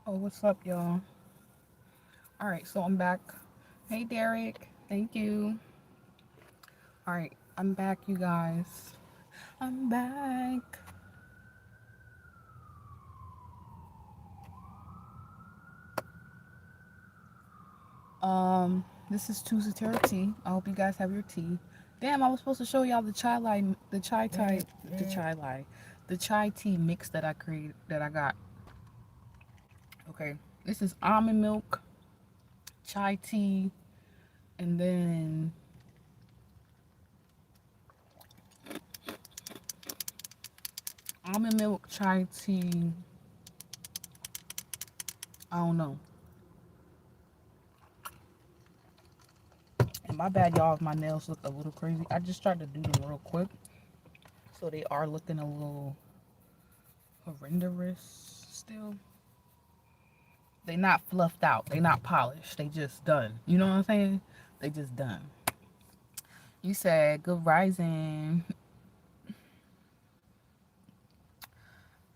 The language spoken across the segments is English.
Oh, what's up, y'all? All right, so I'm back. Hey, Derek. Thank you. All right, I'm back, you guys. I'm back. This is Tuesday Tarot Tea. I hope you guys have your tea. Damn, I was supposed to show y'all the chai lie, the chai tea mix that I created, that I got. Okay, this is almond milk, chai tea, and then almond milk, chai tea. I don't know. And my bad, y'all, if my nails look a little crazy. I just tried to do them real quick. So they are looking a little horrendous still. They not fluffed out. They not polished. They just done. You know what I'm saying? They just done. You said good rising.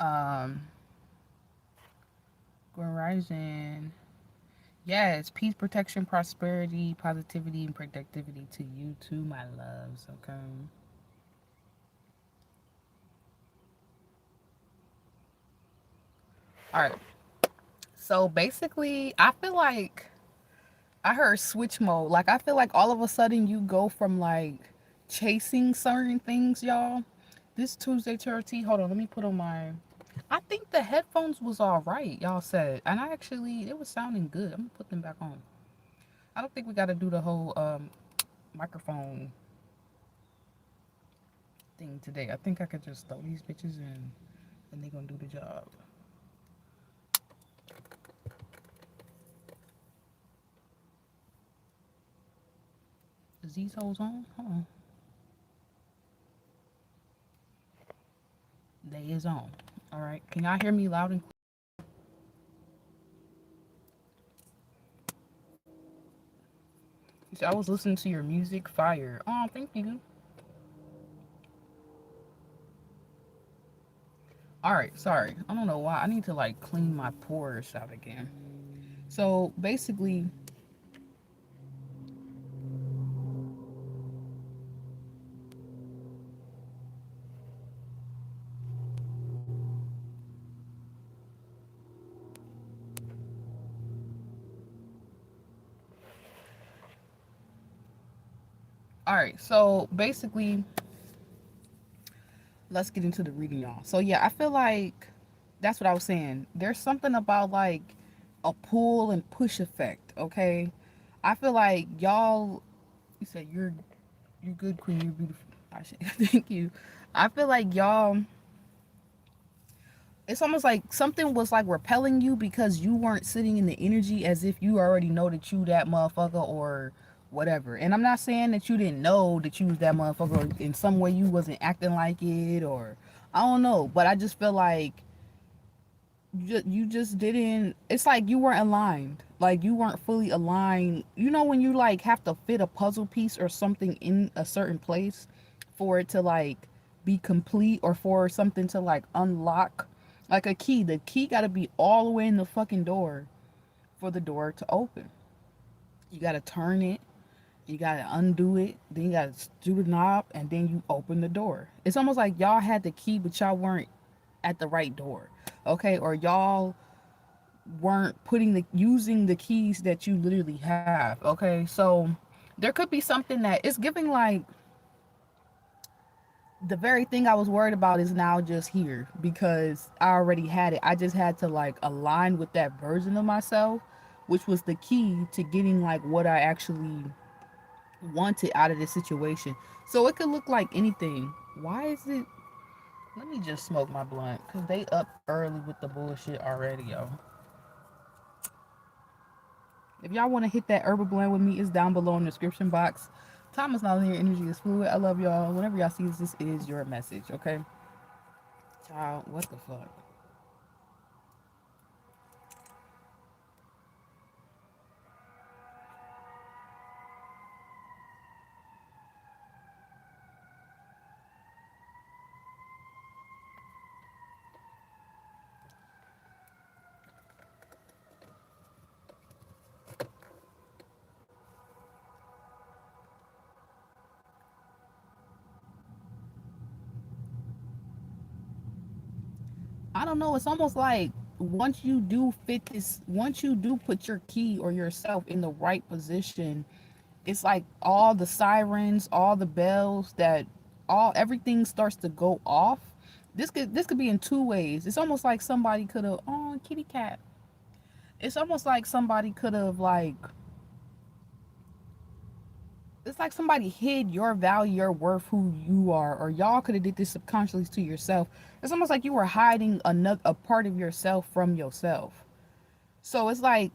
Um, good rising. Yes, peace, protection, prosperity, positivity, and productivity to you too, my loves. Okay. All right. So basically, I feel like I heard switch mode. Like I feel like all of a sudden you go from like chasing certain things, y'all. This Tuesday charity. Hold on, let me put on my. I think the headphones was all right, y'all said, and I actually it was sounding good. I'm gonna put them back on. I don't think we got to do the whole microphone thing today. I think I could just throw these bitches in, and they gonna do the job. Is these hoes on? Hold on. They is on. All right. Can y'all hear me loud and clear? I was listening to your music, fire. Oh, thank you. All right, sorry. I don't know why. I need to like clean my pores out again. So basically, all right. So basically, let's get into the reading, y'all. So yeah, I feel like that's what I was saying. There's something about like a pull and push effect. Okay, I feel like y'all. You said you're good, queen. You're beautiful. I should thank you. I feel like y'all, it's almost like something was like repelling you because you weren't sitting in the energy as if you already know that you that motherfucker or whatever. And I'm not saying that you didn't know that you was that motherfucker or in some way you wasn't acting like it or I don't know, but I just feel like you just didn't, it's like you weren't aligned, like you weren't fully aligned. You know when you like have to fit a puzzle piece or something in a certain place for it to like be complete or for something to like unlock, like a key, the key got to be all the way in the fucking door for the door to open. You got to turn it, you got to undo it, then you got to do the knob, and then you open the door. It's almost like y'all had the key but y'all weren't at the right door. Okay, or y'all weren't putting the using the keys that you literally have. Okay, so there could be something that it's giving like the very thing I was worried about is now just here because I already had it. I just had to like align with that version of myself, which was the key to getting like what I actually wanted out of this situation. So it could look like anything. Why is it? Let me just smoke my blunt because they up early with the bullshit already, yo. If y'all want to hit that herbal blend with me, it's down below in the description box. Time is not here. Energy is fluid. I love y'all. Whenever y'all see this, this is your message, okay? Child, what the fuck? I don't know, it's almost like once you do fit this, once you do put your key or yourself in the right position, it's like all the sirens, all the bells that all everything starts to go off. This could be in two ways. It's almost like somebody could have, oh, kitty cat. It's almost like somebody could have like, it's like somebody hid your value, your worth, who you are, or y'all could have did this subconsciously to yourself. It's almost like you were hiding another a part of yourself from yourself. So it's like,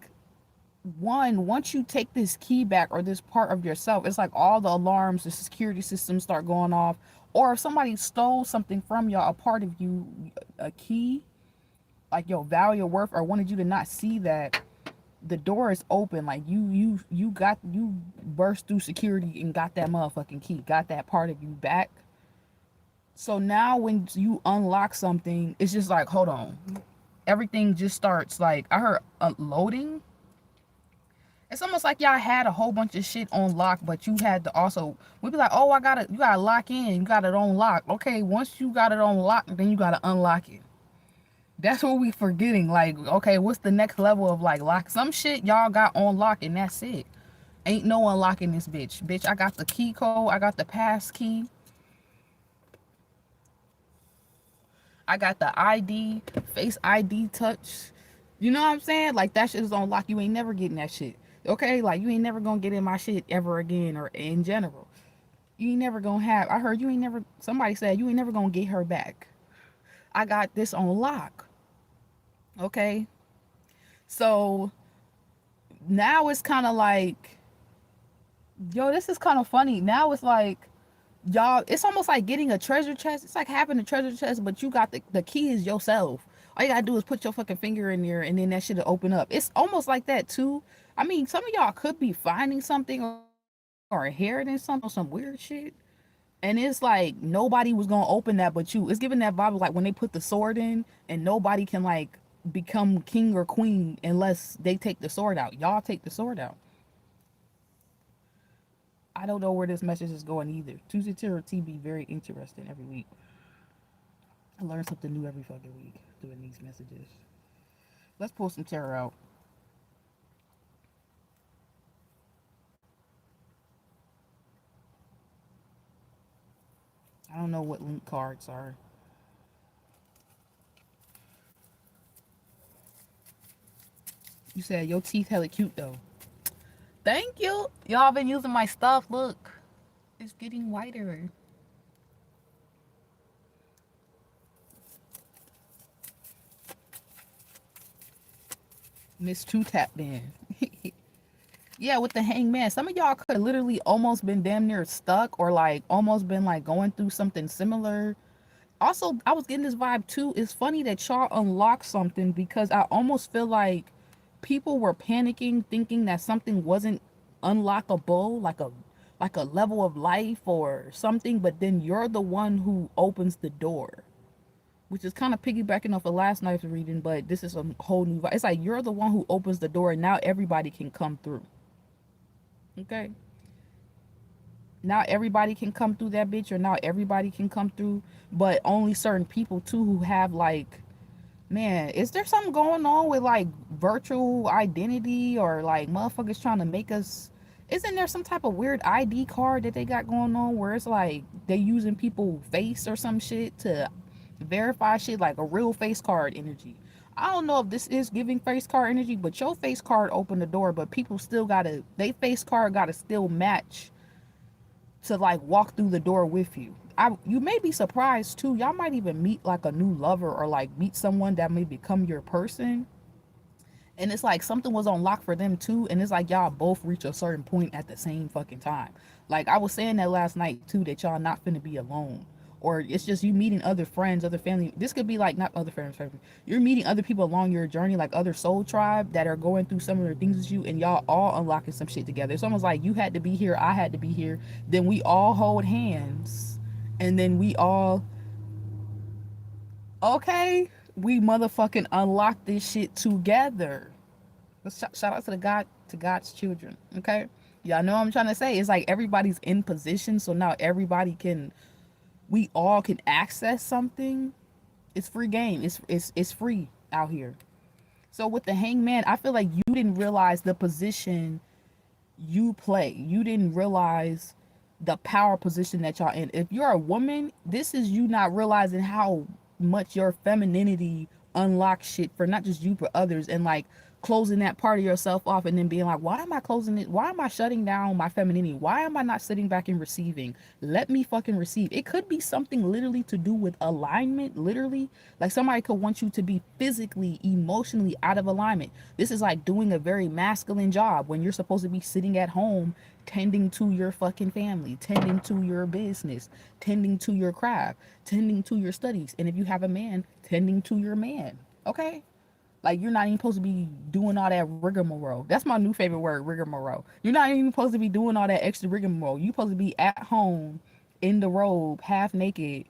once you take this key back or this part of yourself, it's like all the alarms, the security systems start going off. Or if somebody stole something from y'all, a part of you, a key, like your value or worth, or wanted you to not see that, the door is open. Like you burst through security and got that motherfucking key, got that part of you back. So now when you unlock something, it's just like, hold on, everything just starts like, I heard loading. It's almost like y'all had a whole bunch of shit on lock, but you had to also, we'd be like, oh, I got it, you gotta lock in, you got it on lock. Okay, once you got it on lock, then you gotta unlock it. That's what we forgetting. Like, okay, what's the next level of like lock? Some shit y'all got on lock and that's it. Ain't no unlocking this bitch. Bitch, I got the key code, I got the pass key, I got the ID, face ID touch. You know what I'm saying? Like that shit is on lock. You ain't never getting that shit. Okay? Like you ain't never gonna get in my shit ever again, or in general. You ain't never gonna have, I heard you ain't never, somebody said you ain't never gonna get her back. I got this on lock. Okay? So now it's kind of like, yo, this is kind of funny. Now it's like, y'all, it's almost like getting a treasure chest. It's like having a treasure chest, but you got the key is yourself. All you gotta do is put your fucking finger in there and then that shit'll open up. It's almost like that too. I mean, some of y'all could be finding something or inheriting something or some weird shit. And it's like nobody was gonna open that but you. It's giving that vibe of like when they put the sword in and nobody can like become king or queen unless they take the sword out. Y'all take the sword out. I don't know where this message is going either. Tuesday Tarot T be very interesting every week. I learn something new every fucking week doing these messages. Let's pull some tarot out. I don't know what link cards are. You said your teeth hella cute though. Thank you. Y'all been using my stuff. Look, it's getting whiter. Miss Two Tap Dan. Yeah, with the hangman. Some of y'all could literally almost been damn near stuck or like almost been like going through something similar. Also, I was getting this vibe too. It's funny that y'all unlocked something because I almost feel like people were panicking, thinking that something wasn't unlockable, like a level of life or something, but then you're the one who opens the door. Which is kind of piggybacking off of last night's reading, but this is a whole new vibe. It's like you're the one who opens the door and now everybody can come through. Okay? Now everybody can come through that bitch, or now everybody can come through, but only certain people too who have like, man, is there something going on with like virtual identity or like motherfuckers trying to make us, isn't there some type of weird ID card that they got going on where it's like they using people face or some shit to verify shit, like a real face card energy. I don't know if this is giving face card energy, but your face card opened the door, but people still gotta, they face card gotta still match to like walk through the door with you. You may be surprised too. Y'all might even meet like a new lover or like meet someone that may become your person. And it's like something was on lock for them too. And it's like y'all both reach a certain point at the same fucking time. Like I was saying that last night too, that y'all not finna be alone. Or it's just you meeting other friends, other family. This could be like not other friends. You're meeting other people along your journey, like other soul tribe that are going through similar things as you, and y'all all unlocking some shit together. It's almost like you had to be here, I had to be here. Then we all hold hands, and then we all, okay, we motherfucking unlock this shit together. Let's shout out to the God, to God's children. Okay, y'all know what I'm trying to say. It's like everybody's in position, so now everybody can, we all can access something. It's free game. It's free out here. So with the hangman, I feel like you didn't realize the position you play. You didn't realize the power position that y'all in. If you're a woman, this is you not realizing how much your femininity unlocks shit for not just you but others, and like closing that part of yourself off and then being like, why am I closing it? Why am I shutting down my femininity? Why am I not sitting back and receiving? Let me fucking receive. It could be something literally to do with alignment, literally. Like somebody could want you to be physically, emotionally out of alignment. This is like doing a very masculine job when you're supposed to be sitting at home tending to your fucking family, tending to your business, tending to your craft, tending to your studies. And if you have a man, tending to your man. Okay? Like you're not even supposed to be doing all that rigmarole. That's my new favorite word, rigmarole. You're not even supposed to be doing all that extra rigmarole. You're supposed to be at home in the robe, half naked,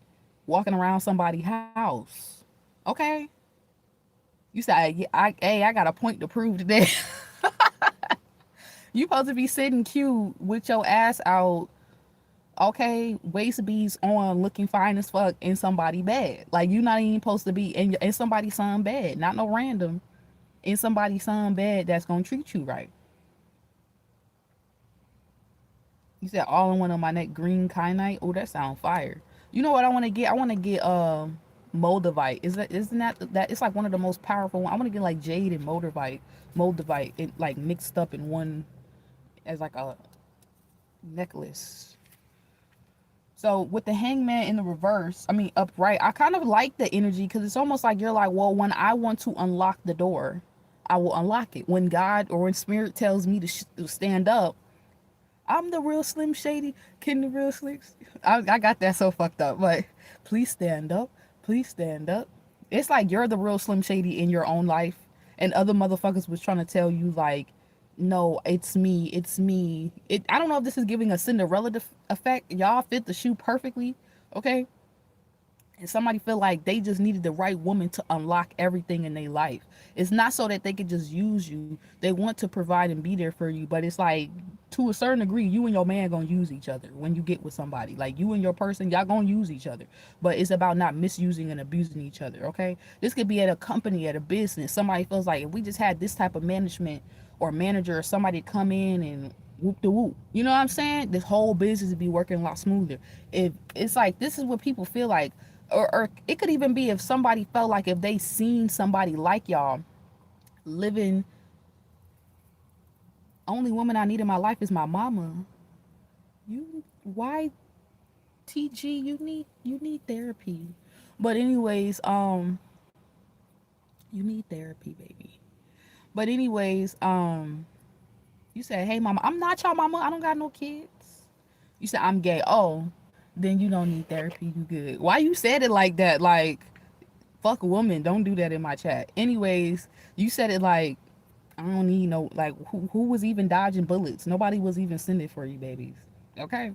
walking around somebody's house. Okay? You say, hey, I got a point to prove today. You supposed to be sitting cute with your ass out, okay, waist beads on, looking fine as fuck in somebody's bed. Like you not even supposed to be in somebody's son bed, not no random, in somebody's son bed that's gonna treat you right. You said all in one on my neck, green kyanite. Oh, that sound fire. You know what I want to get? I want to get moldavite. Isn't that it's like one of the most powerful ones. I want to get like jade and moldavite, it like mixed up in one as like a necklace. So with the hangman in the reverse, I mean upright, I kind of like the energy because it's almost like you're like, well, when I want to unlock the door, I will unlock it. When God or when spirit tells me to stand up, I'm the real Slim Shady. Can the real Slim? I got that so fucked up. But please stand up. Please stand up. It's like you're the real Slim Shady in your own life, and other motherfuckers was trying to tell you like, no, it's me. It's me. I don't know if this is giving a Cinderella effect. Y'all fit the shoe perfectly. Okay, and somebody feel like they just needed the right woman to unlock everything in their life. It's not so that they could just use you. They want to provide and be there for you, but it's like to a certain degree you and your man gonna use each other when you get with somebody. Like you and your person, y'all gonna use each other, but it's about not misusing and abusing each other. Okay, this could be at a company, at a business. Somebody feels like if we just had this type of management or manager or somebody come in and whoop the whoop, you know what I'm saying, this whole business would be working a lot smoother. If it's like this is what people feel like, or it could even be if somebody felt like if they seen somebody like y'all living, only woman I need in my life is my mama. You why TG, you need therapy. But anyways, you need therapy, baby. But anyways, you said, hey mama, I'm not y'all mama, I don't got no kids. You said I'm gay. Oh, then you don't need therapy, you good. Why you said it like that? Like fuck a woman, don't do that in my chat. Anyways, you said it like I don't need no, like who was even dodging bullets? Nobody was even sending for you, babies. Okay.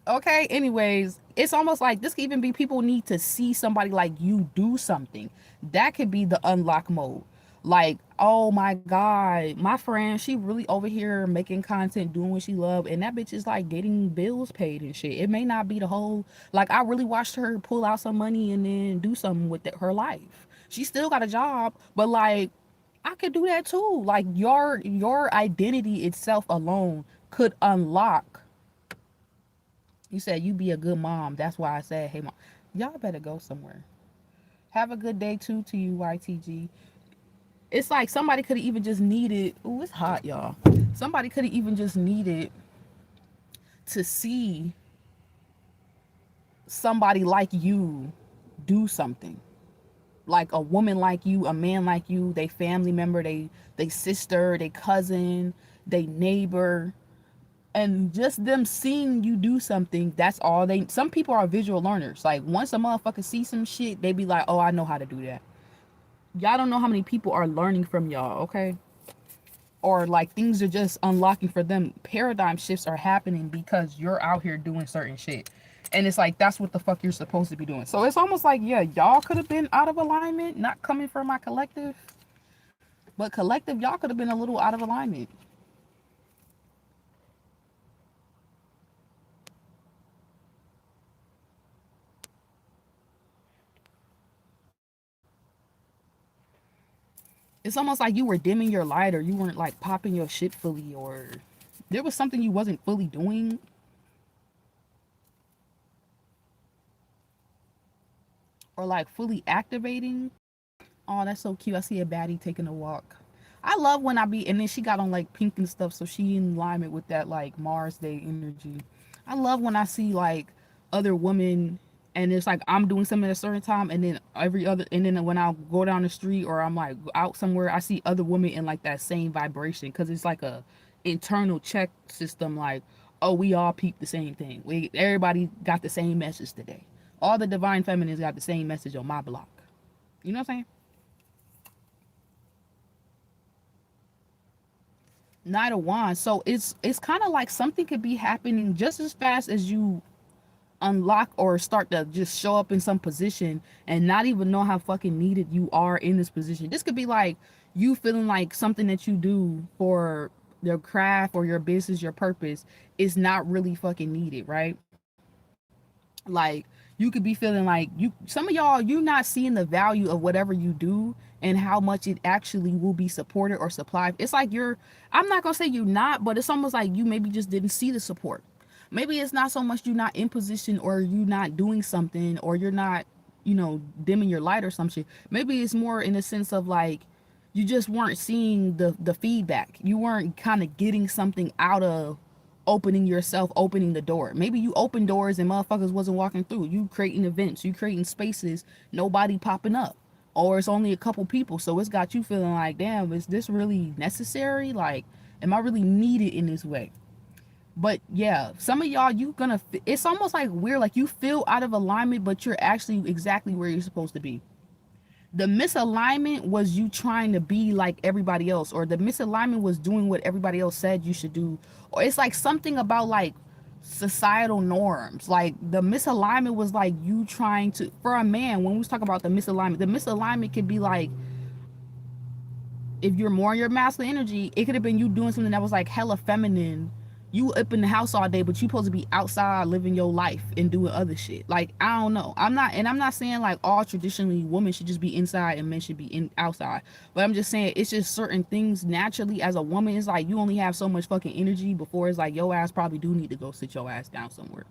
Okay, anyways, it's almost like this could even be people need to see somebody like you do something. That could be the unlock mode. Like, oh my God, my friend, she really over here making content, doing what she love, and that bitch is like getting bills paid and shit. It may not be the whole, like I really watched her pull out some money and then do something with her life. She still got a job, but like I could do that too. Like your identity itself alone could unlock. You said you be a good mom. That's why I said, hey, mom. Y'all better go somewhere. Have a good day, too, to you, YTG. It's like somebody could have even just needed... Ooh, it's hot, y'all. Somebody could have even just needed to see somebody like you do something. Like a woman like you, a man like you, they family member, they sister, they cousin, they neighbor, and just them seeing you do something, that's all they... Some people are visual learners. Like once a motherfucker see some shit, they be like, oh, I know how to do that. Y'all don't know how many people are learning from y'all. Okay, or like things are just unlocking for them. Paradigm shifts are happening because you're out here doing certain shit, and it's like that's what the fuck you're supposed to be doing. So it's almost like, yeah, y'all could have been out of alignment, not coming from my collective, but collective, y'all could have been a little out of alignment. It's almost like you were dimming your light, or you weren't like popping your shit fully, or there was something you wasn't fully doing, or like fully activating. Oh, that's so cute. I see a baddie taking a walk. I love when I be, and then she got on like pink and stuff, so she in alignment with that like Mars Day energy. I love when I see like other women, and it's like I'm doing something at a certain time, and then every other, and then when I go down the street or I'm like out somewhere, I see other women in like that same vibration, because it's like a internal check system. Like, oh, we all peep the same thing. We everybody got the same message today. All the divine feminines got the same message on my block. You know what I'm saying? Knight of Wands. So it's kind of like something could be happening just as fast as you unlock or start to just show up in some position and not even know how fucking needed you are in this position. This could be like you feeling like something that you do for your craft or your business, your purpose, is not really fucking needed, right? Like you could be feeling like you, some of y'all, you not seeing the value of whatever you do and how much it actually will be supported or supplied. It's like you're, I'm not gonna say you're not, but it's almost like you maybe just didn't see the support. Maybe it's not so much you not in position, or you not doing something, or you're not, you know, dimming your light or some shit. Maybe it's more in the sense of like you just weren't seeing the feedback. You weren't kind of getting something out of opening yourself, opening the door. Maybe you open doors and motherfuckers wasn't walking through. You creating events, you creating spaces, nobody popping up. Or it's only a couple people. So it's got you feeling like, damn, is this really necessary? Like, am I really needed in this way? But yeah, some of y'all, you gonna, it's almost like weird, like you feel out of alignment, but you're actually exactly where you're supposed to be. The misalignment was you trying to be like everybody else, or the misalignment was doing what everybody else said you should do, or it's like something about like societal norms. Like the misalignment was like you trying to, for a man, when we was talking about the misalignment could be like, if you're more in your masculine energy, it could have been you doing something that was like hella feminine. You up in the house all day, but you supposed to be outside living your life and doing other shit. Like, I don't know. I'm not saying like all traditionally women should just be inside and men should be in outside. But I'm just saying it's just certain things naturally as a woman. It's like you only have so much fucking energy before it's like your ass probably do need to go sit your ass down somewhere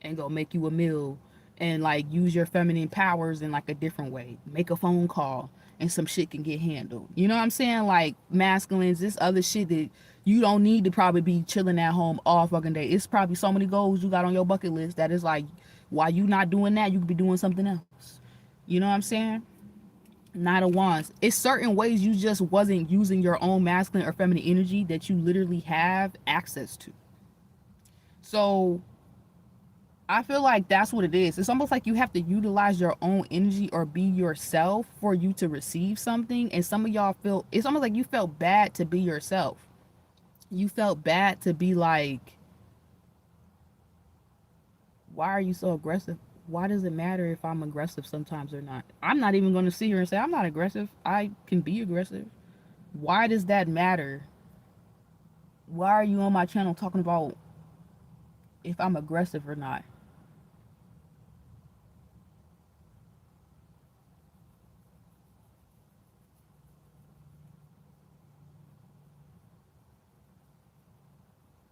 and go make you a meal and like use your feminine powers in like a different way. Make a phone call and some shit can get handled. You know what I'm saying? Like masculines, this other shit that you don't need to probably be chilling at home all fucking day. It's probably so many goals you got on your bucket list that is like, while you not doing that, you could be doing something else. You know what I'm saying? Knight of Wands. It's certain ways you just wasn't using your own masculine or feminine energy that you literally have access to. So I feel like that's what it is. It's almost like you have to utilize your own energy or be yourself for you to receive something. And some of y'all feel, it's almost like you felt bad to be yourself. You felt bad to be like, why are you so aggressive? Why does it matter if I'm aggressive sometimes or not? I'm not even going to sit here and say I'm not aggressive. I can be aggressive. Why does that matter? Why are you on my channel talking about if I'm aggressive or not?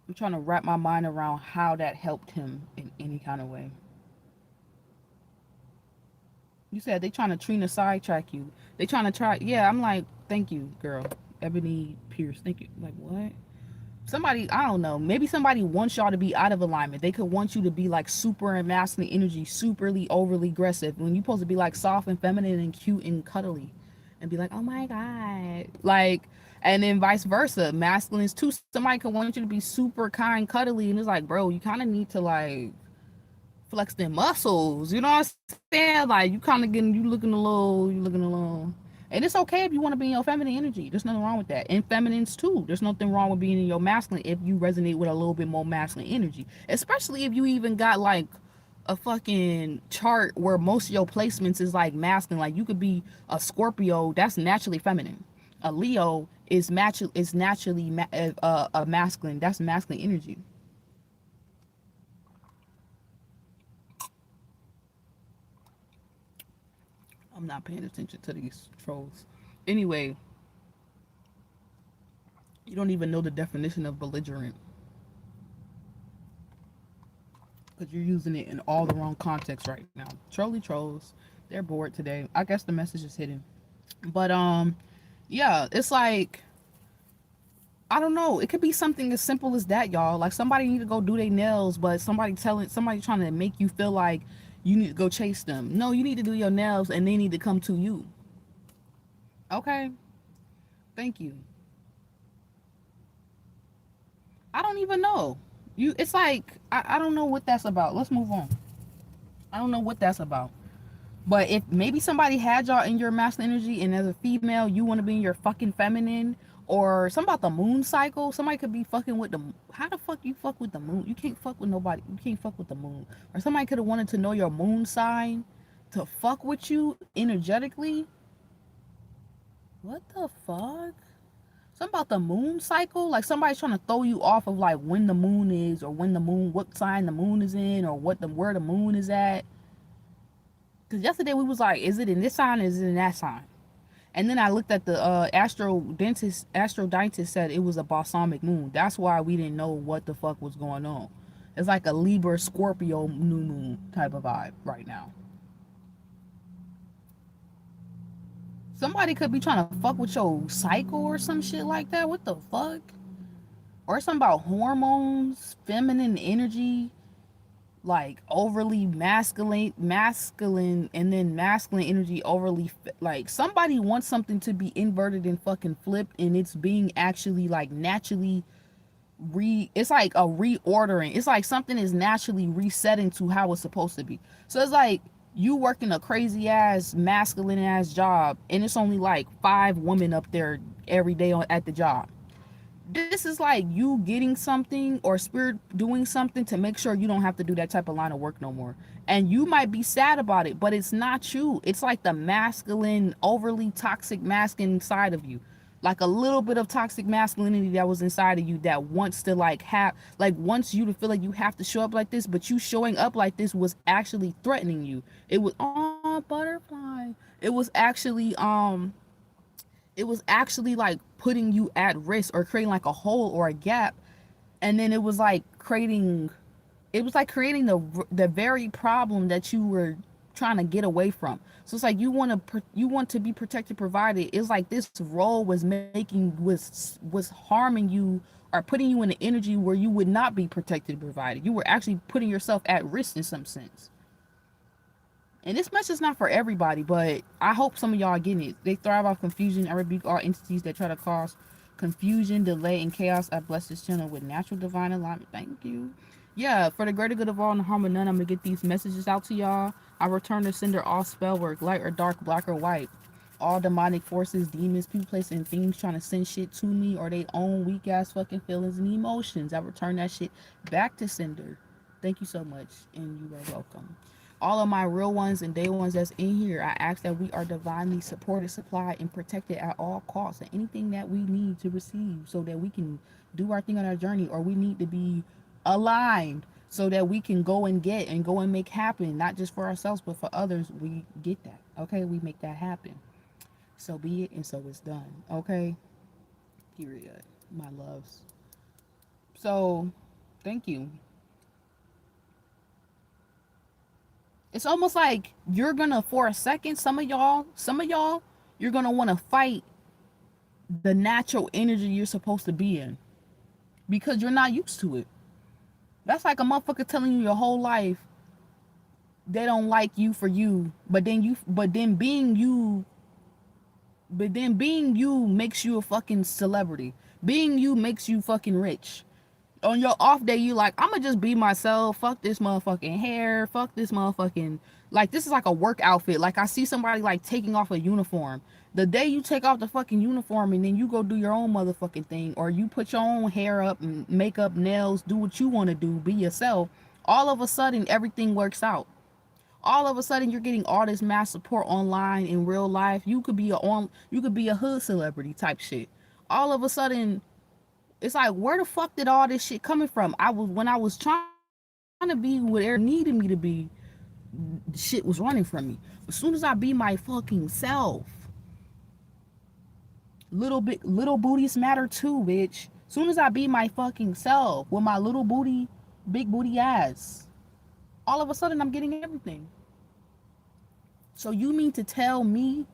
I'm trying to wrap my mind around how that helped him in any kind of way. You said they trying to Trina sidetrack you. They trying to try. Yeah, I'm like, thank you, girl. Ebony Pierce. Thank you. Like, what? Somebody, I don't know. Maybe somebody wants y'all to be out of alignment. They could want you to be like super and masculine energy, superly overly aggressive, when you're supposed to be like soft and feminine and cute and cuddly, and be like, oh my god, like, and then vice versa. Masculines too. Somebody could want you to be super kind, cuddly, and it's like, bro, you kind of need to like flex their muscles. You know what I'm saying? Like you kind of getting, you looking a little. And it's okay if you want to be in your feminine energy. There's nothing wrong with that. And feminines too. There's nothing wrong with being in your masculine if you resonate with a little bit more masculine energy. Especially if you even got like a fucking chart where most of your placements is like masculine. Like you could be a Scorpio, that's naturally feminine. A Leo is naturally a masculine. That's masculine energy. I'm not paying attention to these trolls. Anyway, You don't even know the definition of belligerent because you're using it in all the wrong context right now. Trolly trolls, they're bored today. I guess the message is hidden. But yeah, it's like I don't know. It could be something as simple as that, y'all. Like somebody need to go do their nails, but somebody trying to make you feel like you need to go chase them. No, you need to do your nails and they need to come to you. Okay? Thank you. I don't even know. It's like I don't know what that's about. Let's move on. I don't know what that's about. But if maybe somebody had y'all in your masculine energy and as a female you want to be in your fucking feminine, or something about the moon cycle, somebody could be fucking with the how the fuck you fuck with the moon? You can't fuck with nobody. You can't fuck with the moon. Or somebody could have wanted to know your moon sign to fuck with you energetically. What the fuck? Something about the moon cycle? Like somebody's trying to throw you off of like when the moon is, or when the moon, what sign the moon is in, or what the where the moon is at. Because yesterday we was like, is it in this sign or is it in that sign? And then I looked at the Astro dentist said it was a balsamic moon. That's why we didn't know what the fuck was going on. It's like a Libra Scorpio new moon type of vibe right now. Somebody could be trying to fuck with your cycle or some shit like that. What the fuck? Or something about hormones, feminine energy, like overly masculine, and then masculine energy overly like somebody wants something to be inverted and fucking flipped, and it's being actually like naturally it's like a reordering. It's like something is naturally resetting to how it's supposed to be. So it's like you working a crazy ass masculine ass job and it's only like 5 women up there every day at the job. This is like you getting something or spirit doing something to make sure you don't have to do that type of line of work no more. And you might be sad about it, but it's not you. It's like the masculine, overly toxic masculine side of you. Like a little bit of toxic masculinity that was inside of you that wants to like have, like wants you to feel like you have to show up like this, but you showing up like this was actually threatening you. It was, oh, butterfly. It was actually like putting you at risk or creating like a hole or a gap. And then it was like creating the very problem that you were trying to get away from. So it's like you want to be protected, provided. It's like this role was harming you or putting you in an energy where you would not be protected, provided. You were actually putting yourself at risk in some sense. And this message is not for everybody, but I hope some of y'all are getting it. They thrive off confusion. I rebuke all entities that try to cause confusion, delay, and chaos. I bless this channel with natural divine alignment. Thank you. Yeah, for the greater good of all and the harm of none, I'm going to get these messages out to y'all. I return to sender all spell work, light or dark, black or white. All demonic forces, demons, people, places, and things trying to send shit to me or they own weak ass fucking feelings and emotions. I return that shit back to sender. Thank you so much, and you are welcome. All of my real ones and day ones that's in here, I ask that we are divinely supported, supplied, and protected at all costs, and anything that we need to receive so that we can do our thing on our journey, or we need to be aligned so that we can go and get and go and make happen, not just for ourselves but for others. We get that, okay? We make that happen. So be it, and so it's done, okay? Period, my loves. So thank you. It's almost like you're gonna, for a second, some of y'all, you're gonna want to fight the natural energy you're supposed to be in because you're not used to it. That's like a motherfucker telling you your whole life they don't like you for you, but then being you makes you a fucking celebrity. Being you makes you fucking rich. On your off day, you like, I'ma just be myself. Fuck this motherfucking hair. Fuck this motherfucking, like, this is like a work outfit. Like, I see somebody like taking off a uniform. The day you take off the fucking uniform and then you go do your own motherfucking thing, or you put your own hair up and makeup, nails, do what you want to do, be yourself, all of a sudden everything works out. All of a sudden you're getting all this mass support online in real life. You could be a hood celebrity type shit. All of a sudden it's like, where the fuck did all this shit coming from? When I was trying to be whatever needed me to be, shit was running from me. As soon as I be my fucking self, Little booties matter too, bitch. Soon as I be my fucking self with my little booty, big booty ass, all of a sudden I'm getting everything. So you mean to tell me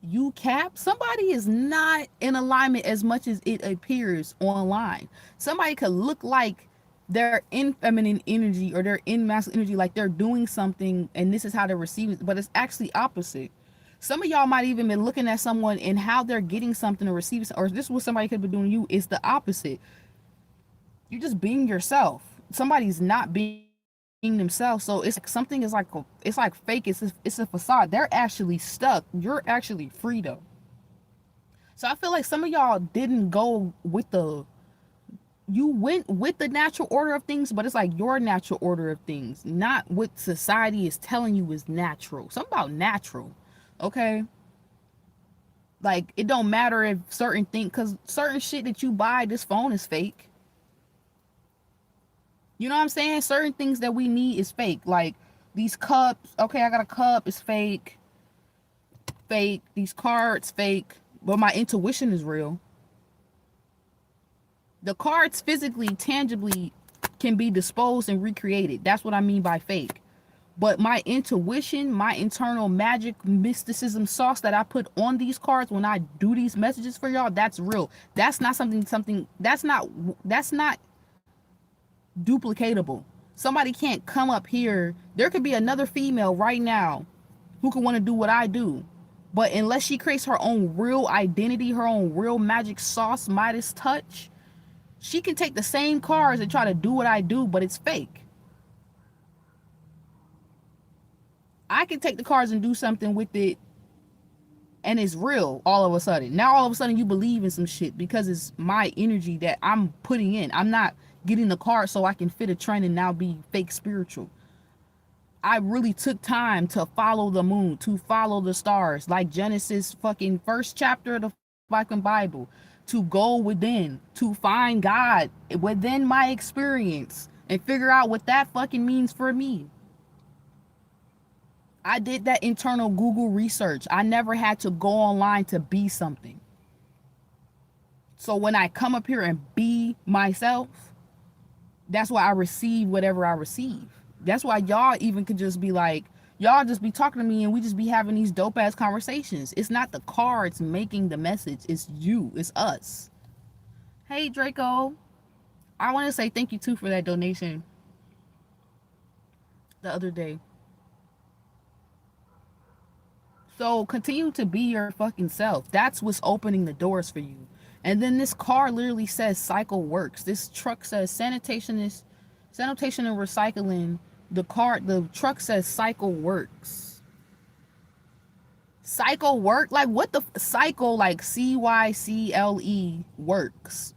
you cap? Somebody is not in alignment as much as it appears online. Somebody could look like they're in feminine energy or they're in masculine energy, like they're doing something and this is how they're receiving it, but it's actually opposite. Some of y'all might even been looking at someone and how they're getting something or receiving, or this is what somebody could be doing to you. It's the opposite. You're just being yourself. Somebody's not being themselves, so it's like something is like it's like fake. It's a facade. They're actually stuck. You're actually free though. So I feel like some of y'all didn't go with the, you went with the natural order of things, but it's like your natural order of things, not what society is telling you is natural. Something about natural, okay? Like it don't matter if certain things, because certain shit that you buy, this phone is fake. You know what I'm saying? Certain things that we need is fake. Like these cups. Okay, I got a cup. It's fake. Fake. These cards, fake. But my intuition is real. The cards physically, tangibly can be disposed and recreated. That's what I mean by fake. But my intuition, my internal magic, mysticism sauce that I put on these cards when I do these messages for y'all, that's real. That's not something that's not duplicatable. Somebody can't come up here. There could be another female right now who could want to do what I do. But unless she creates her own real identity, her own real magic sauce, Midas touch, she can take the same cards and try to do what I do, but it's fake. I can take the cards and do something with it and it's real all of a sudden. Now all of a sudden you believe in some shit because it's my energy that I'm putting in. I'm not getting the card so I can fit a trend and now be fake spiritual. I really took time to follow the moon, to follow the stars, like Genesis fucking first chapter of the fucking Bible, to go within, to find God within my experience and figure out what that fucking means for me. I did that internal Google research. I never had to go online to be something. So when I come up here and be myself, that's why I receive whatever I receive. That's why y'all even could just be like, y'all just be talking to me and we just be having these dope ass conversations. It's not the cards making the message. It's you. It's us. Hey, Draco. I want to say thank you too for that donation the other day. So continue to be your fucking self. That's what's opening the doors for you. And then this car literally says cycle works. This truck says sanitation and recycling. The truck says cycle works. Cycle work? Like what the cycle, like CYCLE works.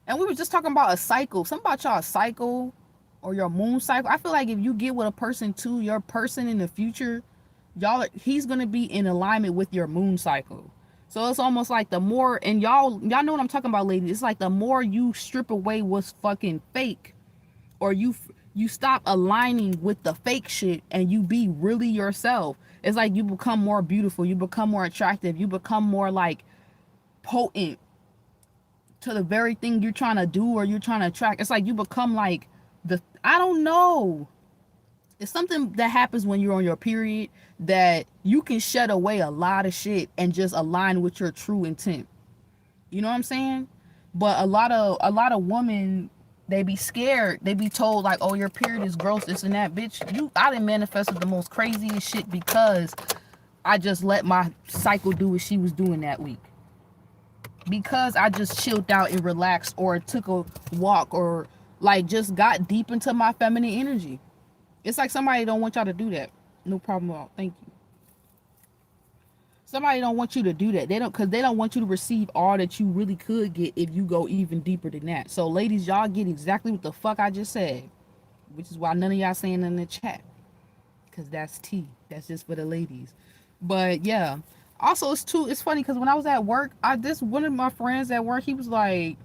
And we were just talking about a cycle. Something about y'all cycle or your moon cycle. I feel like if you get with a person too, your person in the future, he's gonna be in alignment with your moon cycle. So it's almost like the more, and y'all know what I'm talking about, ladies. It's like the more you strip away what's fucking fake, or you stop aligning with the fake shit and you be really yourself. It's like you become more beautiful, you become more attractive, you become more like potent to the very thing you're trying to do or you're trying to attract. It's like you become like I don't know. It's something that happens when you're on your period that you can shed away a lot of shit and just align with your true intent. You know what I'm saying? But a lot of women, they be scared. They be told like, oh, your period is gross, this and that. Bitch, I done manifested the most craziest shit because I just let my cycle do what she was doing that week. Because I just chilled out and relaxed or took a walk or like just got deep into my feminine energy. It's like somebody don't want y'all to do that. No problem at all. Thank you. Somebody don't want you to do that. Because they don't want you to receive all that you really could get if you go even deeper than that. So ladies, y'all get exactly what the fuck I just said. Which is why none of y'all saying in the chat. Because that's tea. That's just for the ladies. But yeah. Also, it's funny because when I was at work, one of my friends at work, he was like,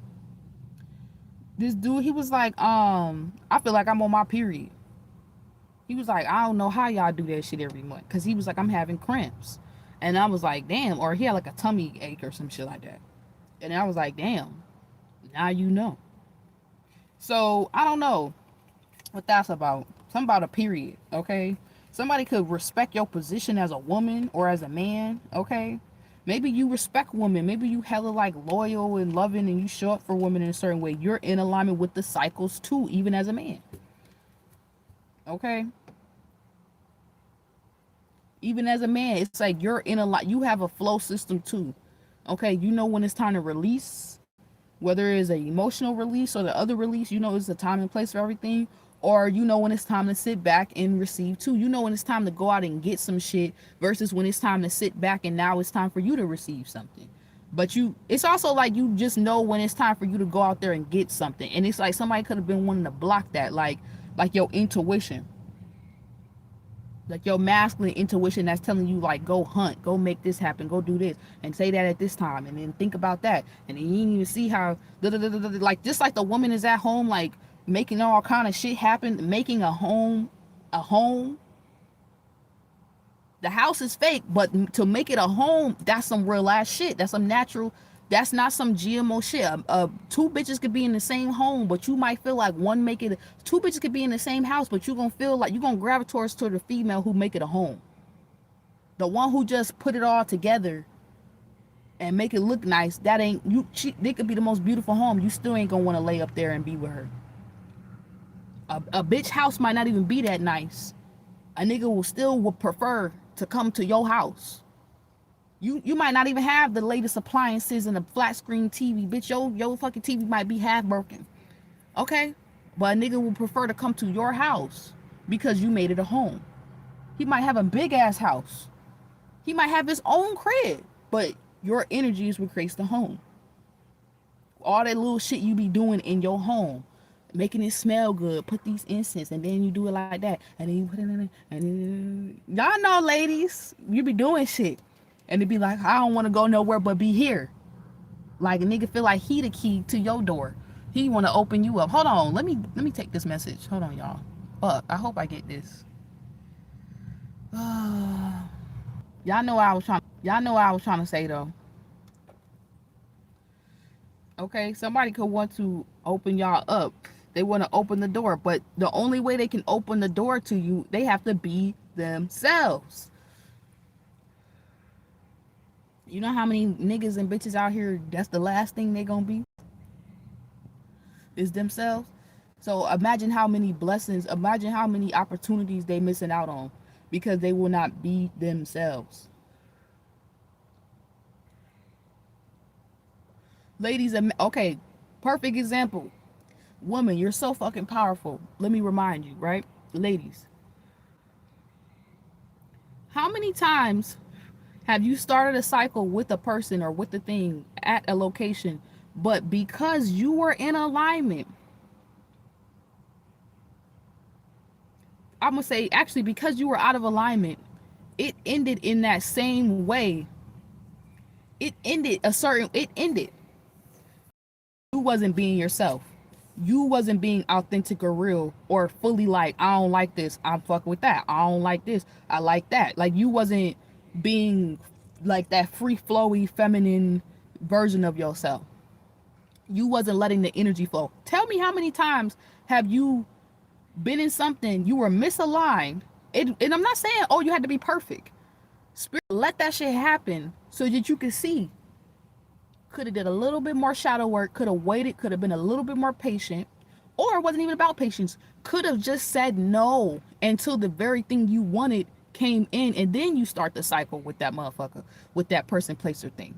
this dude, he was like, I feel like I'm on my period. He was like, I don't know how y'all do that shit every month. Because he was like, I'm having cramps. And I was like, damn. Or he had like a tummy ache or some shit like that. And I was like, damn, now you know. So I don't know what that's about. Something about a period, okay? Somebody could respect your position as a woman or as a man, okay? Maybe you respect women. Maybe you hella like loyal and loving and you show up for women in a certain way. You're in alignment with the cycles too, even as a man. Okay? Even as a man, it's like you're in a lot. You have a flow system too. Okay? You know when it's time to release, whether it's an emotional release or the other release, you know it's a time and place for everything. Or you know when it's time to sit back and receive too. You know when it's time to go out and get some shit versus when it's time to sit back and now it's time for you to receive something. But it's also like you just know when it's time for you to go out there and get something. And it's like somebody could have been wanting to block that, like your intuition, like your masculine intuition that's telling you like go hunt, go make this happen, go do this and say that at this time and then think about that. And then you didn't even see how like just like the woman is at home like making all kind of shit happen, making a home. The house is fake, but to make it a home, that's some real ass shit. That's some natural. That's not some GMO shit. Two bitches could be in the same home, but you might feel like one make it. Two bitches could be in the same house, but you gonna feel like you gonna gravitate toward the female who make it a home. The one who just put it all together and make it look nice. That ain't you. They could be the most beautiful home. You still ain't gonna want to lay up there and be with her. A bitch house might not even be that nice. A nigga would prefer to come to your house. You might not even have the latest appliances and a flat screen TV. Bitch, your fucking TV might be half broken. Okay? But a nigga will prefer to come to your house because you made it a home. He might have a big ass house. He might have his own crib. But your energy is what creates the home. All that little shit you be doing in your home. Making it smell good, put these incense, and then you do it like that, and then you put it in, and then y'all know, ladies, you be doing shit, and it be like, I don't want to go nowhere but be here. Like a nigga feel like he the key to your door. He want to open you up. Hold on, let me take this message. Hold on, y'all. Fuck, I hope I get this. Y'all know what I was trying. Y'all know what I was trying to say though. Okay, somebody could want to open y'all up. They want to open the door, but the only way they can open the door to you, they have to be themselves. You know how many niggas and bitches out here, that's the last thing they gonna be? Is themselves. So imagine how many blessings, imagine how many opportunities they missing out on because they will not be themselves. Ladies, okay, perfect example. Woman, you're so fucking powerful. Let me remind you, right? Ladies, how many times have you started a cycle with a person or with the thing at a location, but because you were in alignment, I'm gonna say actually because you were out of alignment, it ended in that same way. It ended. You wasn't being yourself. You wasn't being authentic or real or fully like, I don't like this, I'm fucking with that. I don't like this, I like that. Like you wasn't being like that free flowy feminine version of yourself. You wasn't letting the energy flow. Tell me how many times have you been in something, you were misaligned, and I'm not saying, oh, you had to be perfect. Spirit, let that shit happen so that you could see. Could have did a little bit more shadow work, could have waited, could have been a little bit more patient, or it wasn't even about patience. Could have just said no until the very thing you wanted came in, and then you start the cycle with that motherfucker, with that person, place, or thing.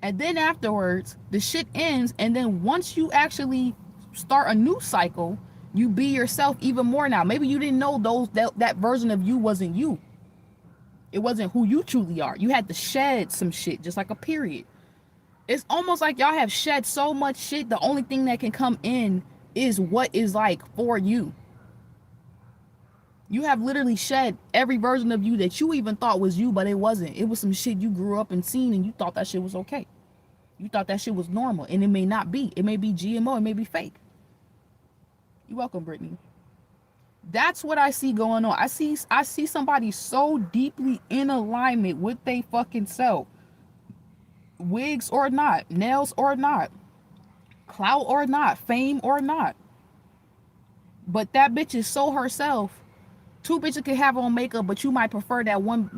And then afterwards, the shit ends, and then once you actually start a new cycle, you be yourself even more now. Maybe you didn't know that version of you wasn't you. It wasn't who you truly are. You had to shed some shit, just like a period. It's almost like y'all have shed so much shit, the only thing that can come in is what is like for you. You have literally shed every version of you that you even thought was you, but it wasn't. It was some shit you grew up and seen, and you thought that shit was okay. You thought that shit was normal, and it may not be. It may be GMO, it may be fake. You're welcome, Brittany. That's what I see going on. I see somebody so deeply in alignment with they fucking self. Wigs or not, nails or not, clout or not, fame or not. But that bitch is so herself. Two bitches can have on makeup, but you might prefer the one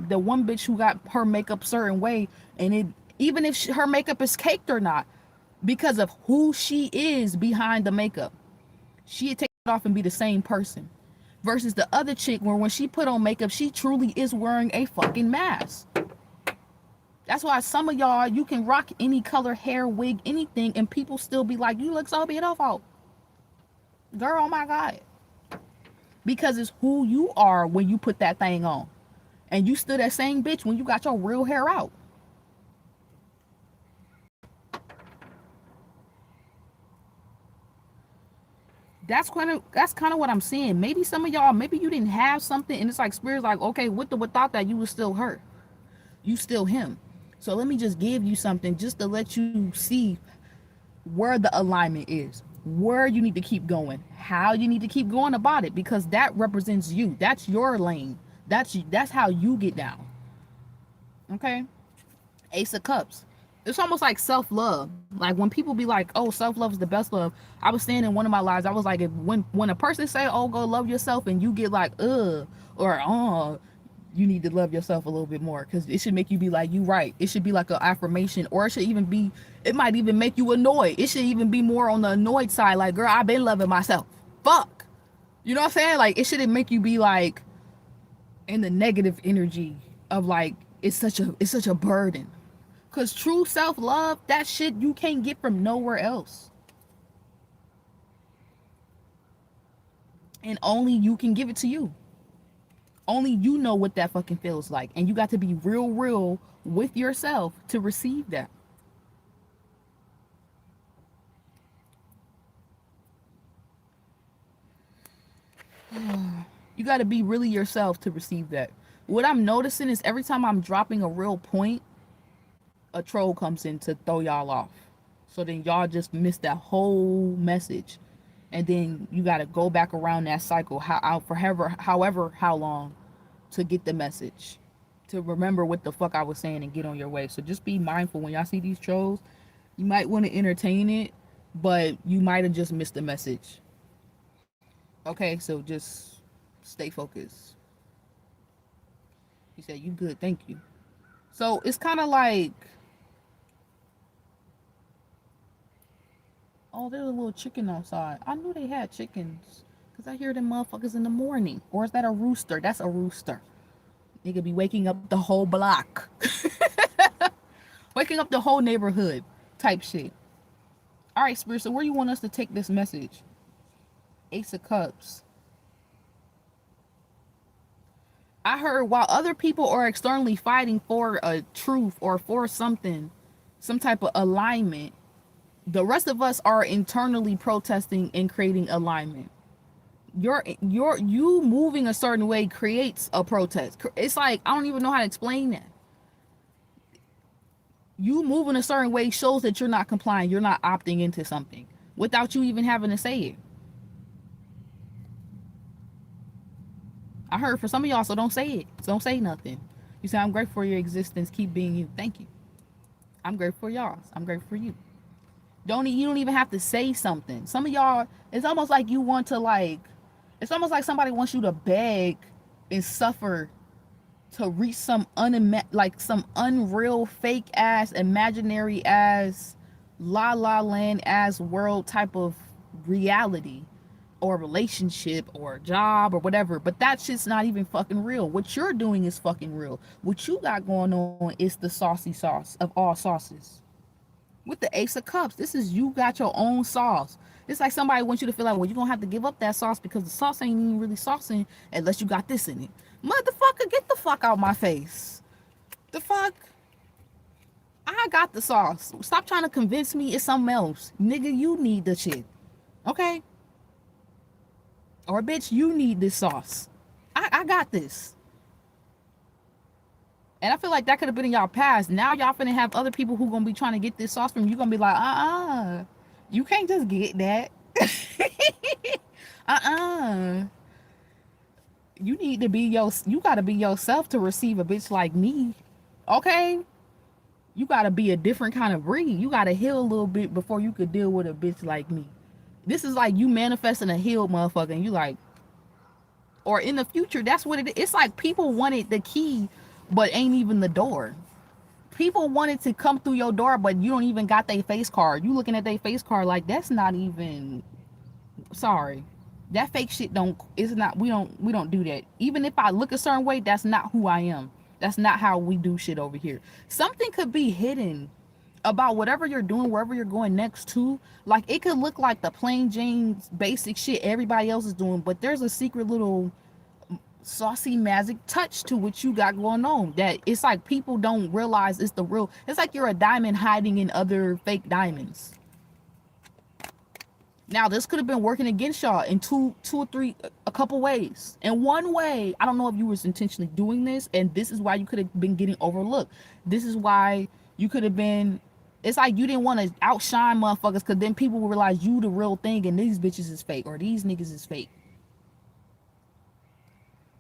bitch who got her makeup certain way, and it even if her makeup is caked or not, because of who she is behind the makeup, she'd take it off and be the same person. Versus the other chick, where when she put on makeup, she truly is wearing a fucking mask. That's why some of y'all, you can rock any color hair, wig, anything, and people still be like, "You look so beautiful, girl." Oh my god. Because it's who you are when you put that thing on. And you still that same bitch when you got your real hair out. That's kind of what I'm saying. Maybe some of y'all, maybe you didn't have something, and it's like spirit's like, okay, without that, you was still her. You still him. So let me just give you something just to let you see where the alignment is, where you need to keep going, how you need to keep going about it, because that represents you. That's your lane. That's how you get down. Okay? Ace of Cups. It's almost like self-love. Like when people be like, "Oh, self-love is the best love." I was saying in one of my lives, I was like, if when a person say, "Oh, go love yourself," and you get like, or "Oh," you need to love yourself a little bit more, because it should make you be like, "You right." It should be like an affirmation, or it should even be. It might even make you annoyed. It should even be more on the annoyed side. Like, girl, I've been loving myself. Fuck. You know what I'm saying? Like, it shouldn't make you be like in the negative energy of like it's such a burden. Cause true self-love, that shit you can't get from nowhere else. And only you can give it to you. Only you know what that fucking feels like. And you got to be real with yourself to receive that. You got to be really yourself to receive that. What I'm noticing is every time I'm dropping a real point, a troll comes in to throw y'all off. So then y'all just miss that whole message. And then you got to go back around that cycle however how long to get the message, to remember what the fuck I was saying and get on your way. So just be mindful when y'all see these trolls. You might want to entertain it, but you might have just missed the message. Okay, so just stay focused. He said, "You good, thank you." So it's kind of like, oh, there's a little chicken outside. I knew they had chickens because I hear them motherfuckers in the morning. Or is that a rooster? That's a rooster. Nigga be waking up the whole block. Waking up the whole neighborhood type shit. All right, Spirit, so where you want us to take this message? Ace of Cups. I heard while other people are externally fighting for a truth or for something, some type of alignment, the rest of us are internally protesting and creating alignment. You moving a certain way creates a protest. It's like, I don't even know how to explain that. You moving a certain way shows that you're not complying, you're not opting into something without you even having to say it. I heard for some of y'all, so don't say it. So don't say nothing. You say, "I'm grateful for your existence. Keep being you." Thank you. I'm grateful for y'all. I'm grateful for you. You don't even have to say something. Some of y'all, it's almost like you want to like, it's almost like somebody wants you to beg and suffer to reach some some unreal, fake ass, imaginary ass, la la land ass world type of reality or relationship or job or whatever. But that shit's not even fucking real. What you're doing is fucking real. What you got going on is the saucy sauce of all sauces. With the Ace of Cups, this is you got your own sauce. It's like somebody wants you to feel like, well, you're gonna have to give up that sauce because the sauce ain't even really saucing unless you got this in it. Motherfucker, get the fuck out my face. The fuck? I got the sauce. Stop trying to convince me it's something else. Nigga, you need the shit. Okay? Or bitch, you need this sauce. I got this. And I feel like that could have been in y'all past. Now y'all finna have other people who gonna be trying to get this sauce from you. Gonna be like, you can't just get that. uh-uh. You need to be you gotta be yourself to receive a bitch like me. Okay? You gotta be a different kind of breed. You gotta heal a little bit before you could deal with a bitch like me. This is like you manifesting a healed motherfucker and you like, or in the future, that's what it is. It's like people wanted the key, but ain't even the door. People wanted to come through your door, but you don't even got their face card. You looking at their face card like that's not even, sorry. That fake shit don't, it's not, we don't do that. Even if I look a certain way, that's not who I am. That's not how we do shit over here. Something could be hidden about whatever you're doing, wherever you're going next to. Like it could look like the plain Jane's basic shit everybody else is doing, but there's a secret little saucy magic touch to what you got going on that it's like people don't realize it's the real. It's like you're a diamond hiding in other fake diamonds. Now this could have been working against y'all in two or three, a couple ways. In one way, I don't know if you was intentionally doing this, and this is why you could have been getting overlooked. This is why you could have been, it's like you didn't want to outshine motherfuckers, because then people will realize you the real thing and these bitches is fake or these niggas is fake.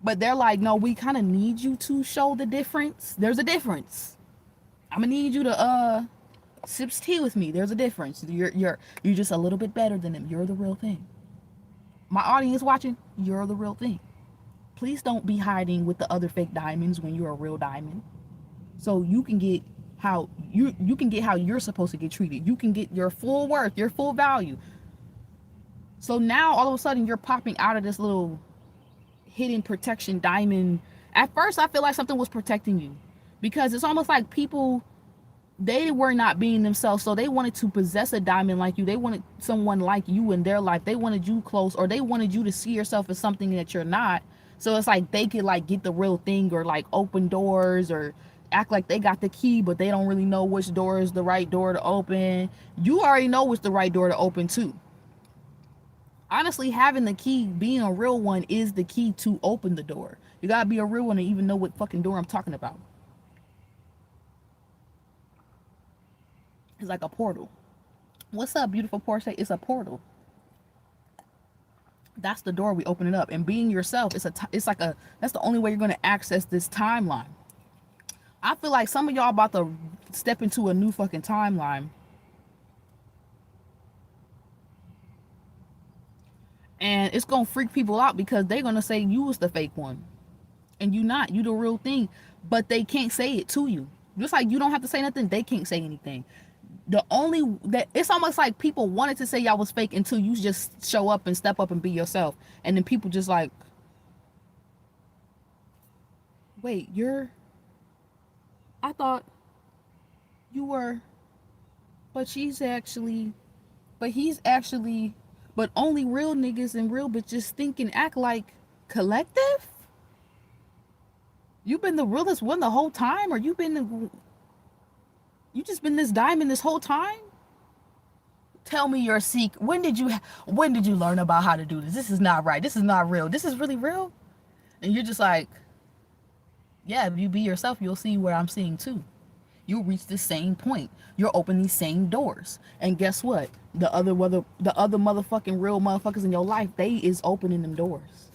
But they're like, no, we kind of need you to show the difference. There's a difference. I'm gonna need you to sips tea with me. There's a difference. You're just a little bit better than them. You're the real thing. My audience watching, you're the real thing. Please don't be hiding with the other fake diamonds when you're a real diamond. So you can get how you can get how you're supposed to get treated. You can get your full worth, your full value. So now all of a sudden you're popping out of this little hidden protection diamond. At first I feel like something was protecting you, because it's almost like people, they were not being themselves, so they wanted to possess a diamond like you. They wanted someone like you in their life. They wanted you close, or they wanted you to see yourself as something that you're not. So it's like they could like get the real thing, or like open doors, or act like they got the key, but they don't really know which door is the right door to open. You already know what's the right door to open too. Honestly, having the key, being a real one, is the key to open the door. You gotta be a real one to even know what fucking door I'm talking about. It's like a portal. What's up, beautiful Porsche? It's a portal. That's the door. We open it up, and being yourself, it's like a, that's the only way you're gonna access this timeline. I feel like some of y'all about to step into a new fucking timeline, and it's gonna freak people out because they're gonna say you was the fake one, and you not. You the real thing, but they can't say it to you. Just like you don't have to say nothing, they can't say anything. The only that, it's almost like people wanted to say y'all was fake until you just show up and step up and be yourself, and then people just like, wait, I thought you were, but she's actually, but he's actually, but only real niggas and real bitches think and act like collective. You been the realest one the whole time, or you just been this diamond this whole time? Tell me your secret. When did you learn about how to do this? This is not right. This is not real. This is really real. And you're just like, yeah, if you be yourself, you'll see where I'm seeing too. You'll reach the same point. You'll open these same doors. And guess what? The other motherfucking real motherfuckers in your life, they is opening them doors.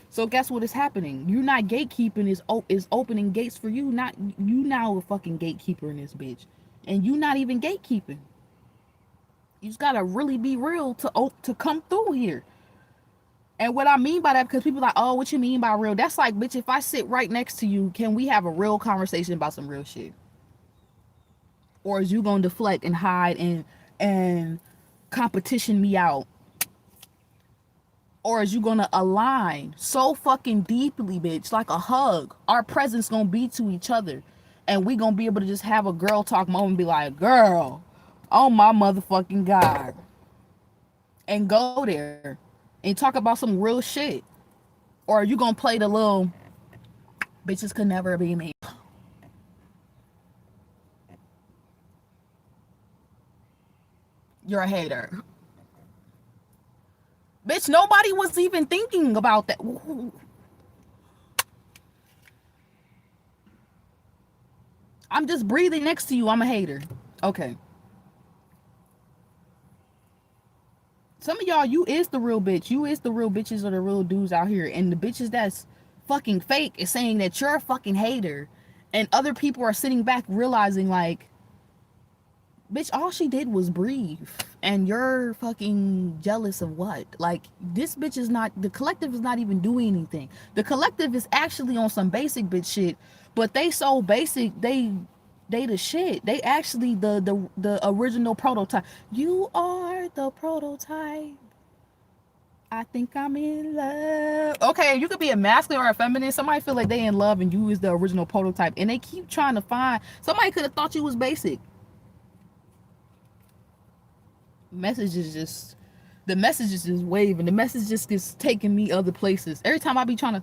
So guess what is happening? You're not gatekeeping, is opening gates for you. Not you now a fucking gatekeeper in this bitch. And you not even gatekeeping. You just gotta really be real to come through here. And what I mean by that, because people are like, oh, what you mean by real? That's like, bitch, if I sit right next to you, can we have a real conversation about some real shit? Or is you gonna deflect and hide and competition me out? Or is you gonna align so fucking deeply, bitch, like a hug? Our presence gonna be to each other, and we gonna be able to just have a girl talk moment and be like, girl, oh my motherfucking God, and go there and talk about some real shit. Or are you gonna play the little bitches could never be me? You're a hater. Bitch, nobody was even thinking about that. I'm just breathing next to you. I'm a hater. Okay. Some of y'all, you is the real bitch. You is the real bitches or the real dudes out here. And the bitches fucking fake is saying that you're a fucking hater, and other people are sitting back realizing like, bitch, all she did was breathe, and you're fucking jealous of what? Like, this bitch is not, the collective is not even doing anything. The collective is actually on some basic bitch shit, but they so basic, they the shit. They actually the original prototype. You are the prototype. I think I'm in love. Okay, you could be a masculine or a feminine. Somebody feel like they in love and you is the original prototype, and they keep trying to find, somebody could have thought you was basic. Message is just, the message is just waving. The message just gets taking me other places. Every time I be trying to,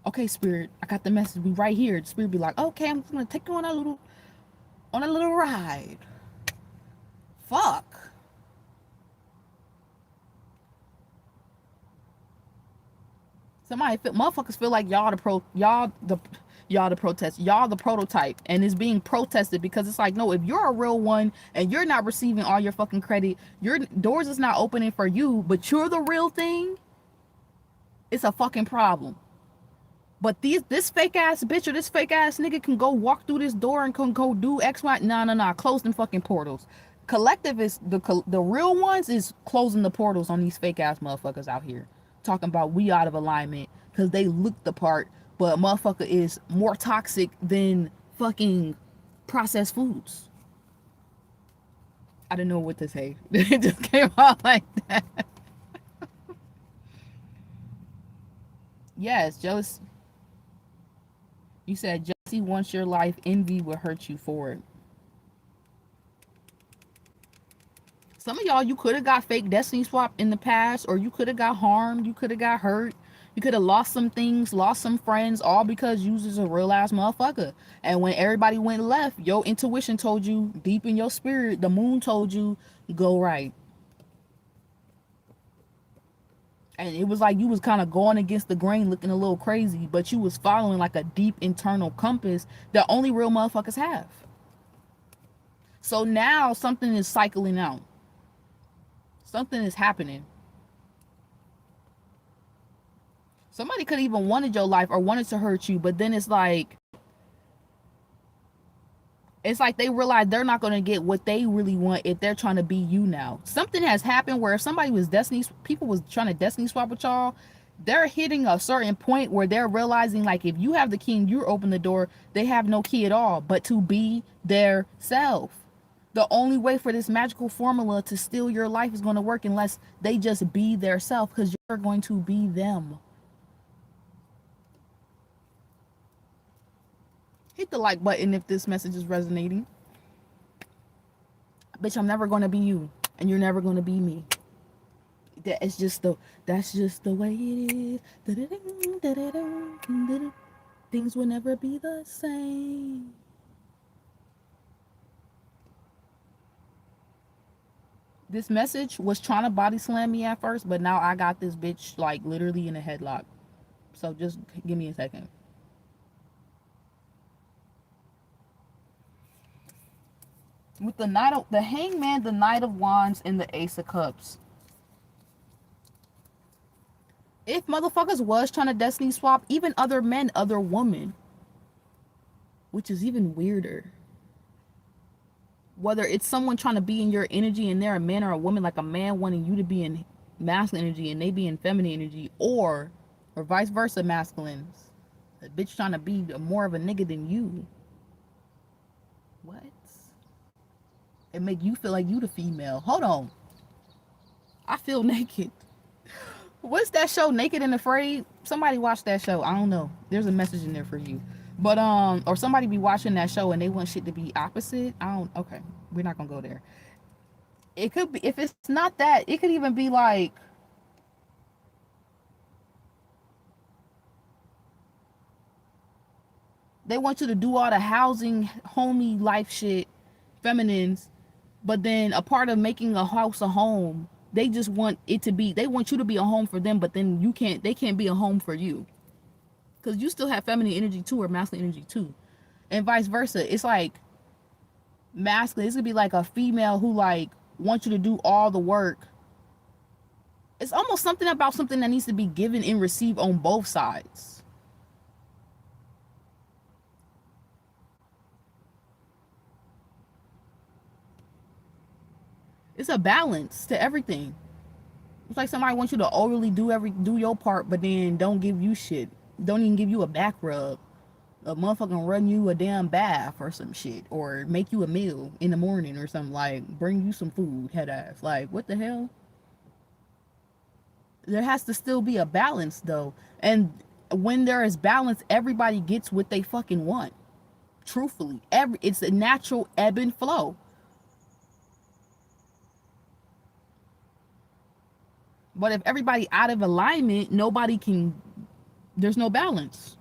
okay, spirit, I got the message, be right here. The spirit be like, okay, I'm gonna take you on a little ride. Fuck. Somebody feel, motherfuckers feel like y'all the protest, y'all the prototype, and it's being protested because it's like, no, if you're a real one and you're not receiving all your fucking credit, your doors is not opening for you, but you're the real thing, it's a fucking problem. But this fake ass bitch or this fake ass nigga can go walk through this door and can go do X, Y. Nah. Close them fucking portals. Collective is the real ones is closing the portals on these fake ass motherfuckers out here. Talking about we out of alignment because they look the part, but motherfucker is more toxic than fucking processed foods. I didn't know what to say. It just came out like that. Yes, jealous. You said jealousy wants your life, envy will hurt you for it. Some of y'all, you could have got fake destiny swap in the past, or you could have got harmed, you could have got hurt, you could have lost some things, lost some friends, all because you was a real ass motherfucker. And when everybody went left, your intuition told you, deep in your spirit, the moon told you, go right. And it was like you was kind of going against the grain, looking a little crazy, but you was following like a deep internal compass that only real motherfuckers have. So now something is cycling out. Something is happening. Somebody could even wanted your life or wanted to hurt you, but then it's like they realize they're not going to get what they really want if they're trying to be you now. Something has happened where if somebody was people was trying to destiny swap with y'all, they're hitting a certain point where they're realizing like if you have the key and you open the door, they have no key at all but to be their self. The only way for this magical formula to steal your life is going to work unless they just be their self, because you're going to be them. Hit the like button if this message is resonating. Bitch, I'm never going to be you and you're never going to be me. That's just the way it is. Things will never be the same. This message was trying to body slam me at first, but now I got this bitch like literally in a headlock. So just give me a second. With the Hangman, the Knight of Wands, and the Ace of Cups. If motherfuckers was trying to destiny swap even other men, other women, which is even weirder. Whether it's someone trying to be in your energy and they're a man or a woman, like a man wanting you to be in masculine energy and they be in feminine energy, or vice versa, masculines. A bitch trying to be more of a nigga than you. What? It make you feel like you the female. Hold on. I feel naked. What's that show, Naked and Afraid? Somebody watch that show. I don't know. There's a message in there for you. But or somebody be watching that show and they want shit to be opposite. Okay, we're not gonna go there. It could be, if it's not that, it could even be like they want you to do all the housing, homey life shit, feminines, but then a part of making a house a home, they just want it to be, they want you to be a home for them, but then they can't be a home for you. Because you still have feminine energy too, or masculine energy too. And vice versa. It's like masculine, it's gonna be like a female who like wants you to do all the work. It's almost something about something that needs to be given and received on both sides. It's a balance to everything. It's like somebody wants you to overly do your part, but then don't give you shit. Don't even give you a back rub. A motherfucking run you a damn bath or some shit, or make you a meal in the morning or something, like bring you some food, head ass. Like, what the hell? There has to still be a balance though, and when there is balance, everybody gets what they fucking want. Truthfully, it's a natural ebb and flow. But if everybody out of alignment, nobody can. There's no balance.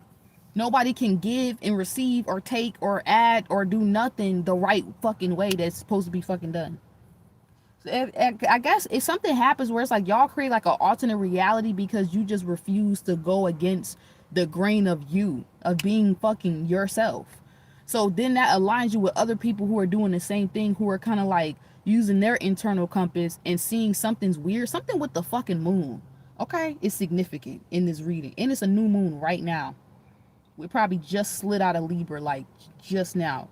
Nobody can give and receive or take or add or do nothing the right fucking way that's supposed to be fucking done. I guess if something happens where it's like y'all create like an alternate reality because you just refuse to go against the grain of you, of being fucking yourself. So then that aligns you with other people who are doing the same thing, who are kind of like using their internal compass and seeing something's weird, something with the fucking moon. Okay, it's significant in this reading, and it's a new moon right now. We probably just slid out of Libra like just now.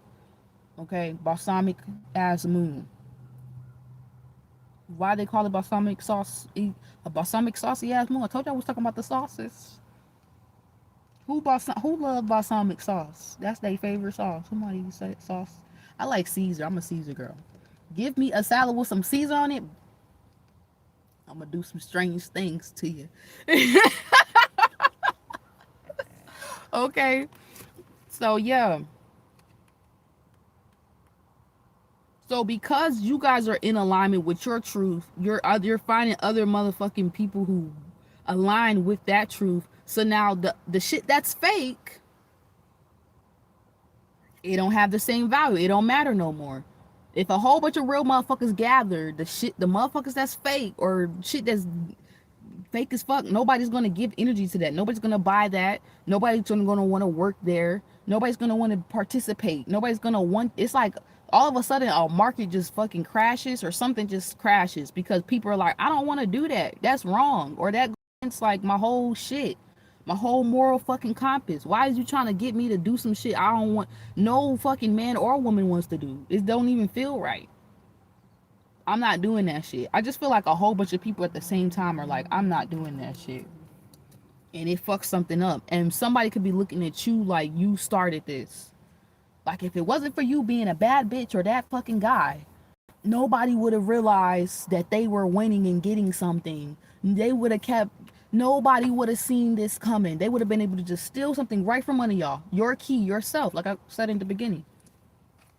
Okay, balsamic ass moon. Why they call it balsamic sauce? A balsamic saucy ass moon. I told you I was talking about the sauces. Who love balsamic sauce? That's their favorite sauce. Somebody say sauce. I like Caesar. I'm a Caesar girl. Give me a salad with some Caesar on it. I'm gonna do some strange things to you. Okay. So yeah. So because you guys are in alignment with your truth, you're finding other motherfucking people who align with that truth. So now the shit that's fake, it don't have the same value. It don't matter no more. If a whole bunch of real motherfuckers gather, the motherfuckers that's fake or shit that's fake as fuck, nobody's gonna give energy to that. Nobody's gonna buy that. Nobody's gonna want to work there. Nobody's gonna want to participate. Nobody's gonna want. It's like all of a sudden a market just fucking crashes or something just crashes because people are like, I don't want to do that. That's wrong, or that it's like my whole shit, my whole moral fucking compass. Why is you trying to get me to do some shit I don't want? No fucking man or woman wants to do. It don't even feel right. I'm not doing that shit. I just feel like a whole bunch of people at the same time are like, I'm not doing that shit. And it fucks something up. And somebody could be looking at you like you started this. Like if it wasn't for you being a bad bitch or that fucking guy, nobody would have realized that they were winning and getting something. They would have kept, nobody would have seen this coming. They would have been able to just steal something right from under y'all. Your key, yourself, like I said in the beginning.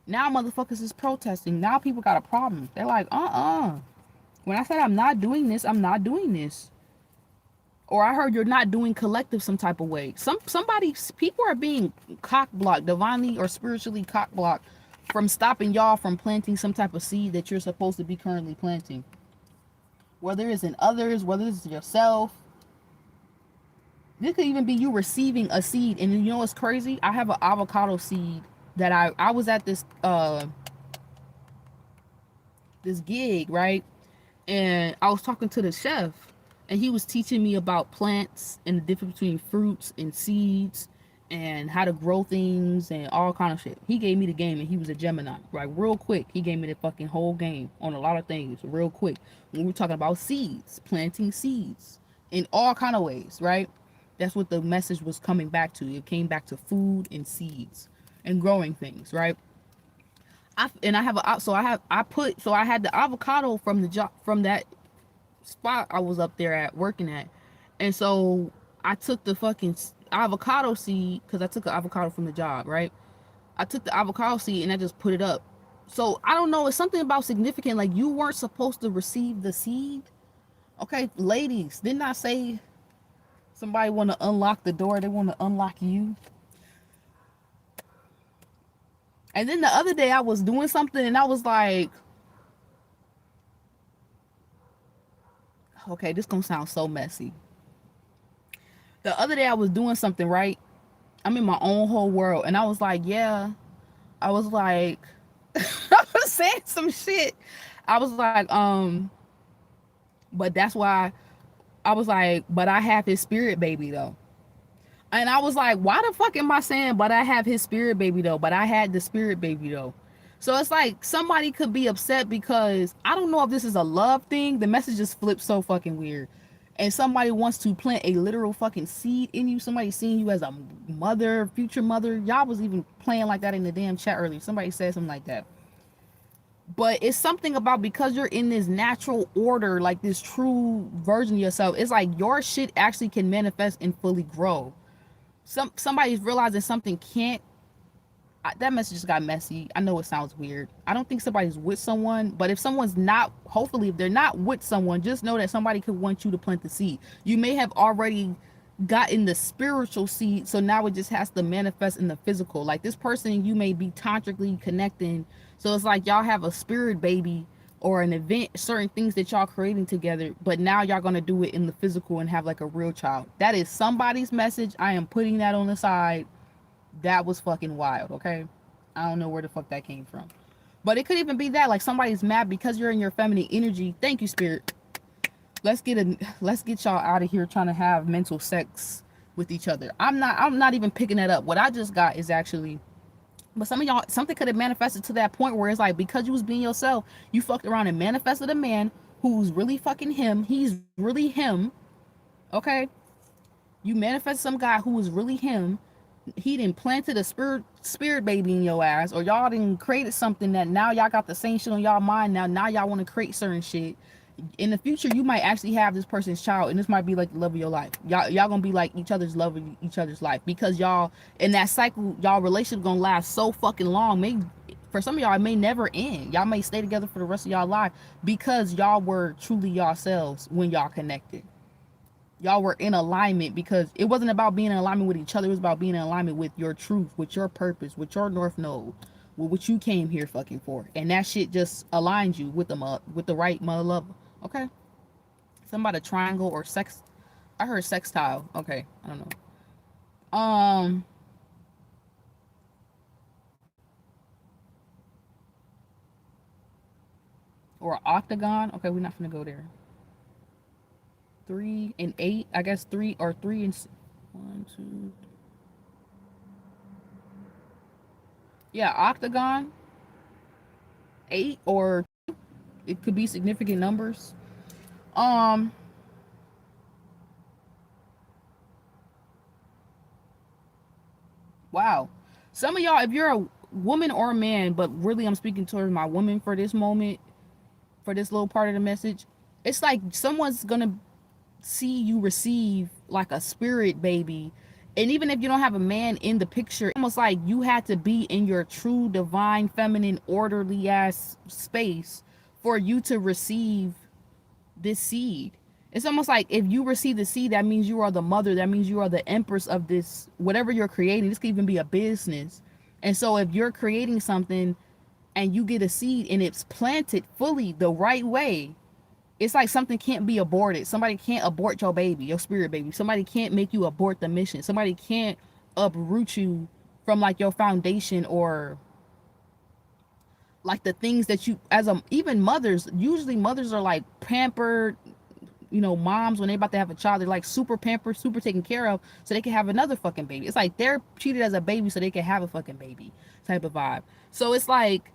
Now motherfuckers is protesting. Now people got a problem. They're like, when I said I'm not doing this, I'm not doing this. Or I heard you're not doing collective some type of way. People are being cock blocked, divinely or spiritually cock blocked from stopping y'all from planting some type of seed that you're supposed to be currently planting. Whether it's in others, whether it's yourself. This could even be you receiving a seed. And you know what's crazy? I have an avocado seed that I was at this gig, right? And I was talking to the chef, and he was teaching me about plants and the difference between fruits and seeds and how to grow things and all kind of shit. He gave me the game, and he was a Gemini, right? Real quick, he gave me the fucking whole game on a lot of things real quick. When we were talking about seeds, planting seeds in all kind of ways, right? That's what the message was coming back to. It came back to food and seeds and growing things, right? I had the avocado from the job, from that spot I was up there at working at, and so I took the fucking avocado seed because I took an avocado from the job, right? I took the avocado seed and I just put it up. So I don't know, it's something about significant, like you weren't supposed to receive the seed. Okay, ladies, didn't I say somebody want to unlock the door? They want to unlock you. And then the other day I was doing something and I was like, okay, this gonna sound so messy. The other day I was doing something, right? I'm in my own whole world. And I was like, yeah. I was like, I was saying some shit. I was like, but that's why I was like, but I have his spirit baby though. And I was like, why the fuck am I saying, but I have his spirit baby though? But I had the spirit baby though. So it's like somebody could be upset because I don't know if this is a love thing. The message just flips so fucking weird. And somebody wants to plant a literal fucking seed in you. Somebody seeing you as a mother, future mother. Y'all was even playing like that in the damn chat earlier. Somebody said something like that. But it's something about because you're in this natural order, like this true version of yourself, it's like your shit actually can manifest and fully grow. Somebody's realizing something can't. That message just got messy. I know it sounds weird. I don't think somebody's with someone, but if someone's not, hopefully if they're not with someone, just know that somebody could want you to plant the seed. You may have already gotten the spiritual seed, so now it just has to manifest in the physical. Like this person, you may be tantrically connecting, so it's like y'all have a spirit baby or an event, certain things that y'all creating together, but now y'all gonna do it in the physical and have like a real child. That is somebody's message. I am putting that on the side. That was fucking wild, okay? I don't know where the fuck that came from. But it could even be that, like somebody's mad because you're in your feminine energy. Thank you, spirit. Let's get y'all out of here trying to have mental sex with each other. I'm not even picking that up. What I just got is actually, but some of y'all, something could have manifested to that point where it's like because you was being yourself, you fucked around and manifested a man who's really fucking him. He's really him. Okay? You manifest some guy who was really him. He done planted a spirit baby in your ass, or y'all done created something that now y'all got the same shit on y'all mind. Now y'all want to create certain shit. In the future, you might actually have this person's child, and this might be like the love of your life. Y'all gonna be like each other's love of each other's life, because y'all in that cycle, y'all relationship gonna last so fucking long. Maybe for some of y'all, it may never end. Y'all may stay together for the rest of y'all life because y'all were truly yourselves when y'all connected. Y'all were in alignment because it wasn't about being in alignment with each other. It was about being in alignment with your truth, with your purpose, with your north node, with what you came here fucking for. And that shit just aligns you with the right mother lover. Okay? Something about a triangle or sex. I heard sextile. Okay, I don't know. Or an octagon. Okay, we're not gonna go there. 3 and 8. I guess 3 or 3 and 1, 2. Yeah, octagon. 8 or it could be significant numbers. Um, wow. Some of y'all, if you're a woman or a man, but really I'm speaking towards my woman for this moment, for this little part of the message, it's like someone's gonna see you receive like a spirit baby. And even if you don't have a man in the picture, almost like you had to be in your true divine feminine orderly ass space for you to receive this seed. It's almost like if you receive the seed, that means you are the mother. That means you are the empress of this, whatever you're creating. This could even be a business. And so if you're creating something and you get a seed and it's planted fully the right way, it's like something can't be aborted. Somebody can't abort your baby, your spirit baby. Somebody can't make you abort the mission. Somebody can't uproot you from like your foundation, or like the things that you, as a, even mothers, usually mothers are like pampered, you know, moms when they about to have a child, they're like super pampered, super taken care of, so they can have another fucking baby. It's like they're treated as a baby so they can have a fucking baby type of vibe. So it's like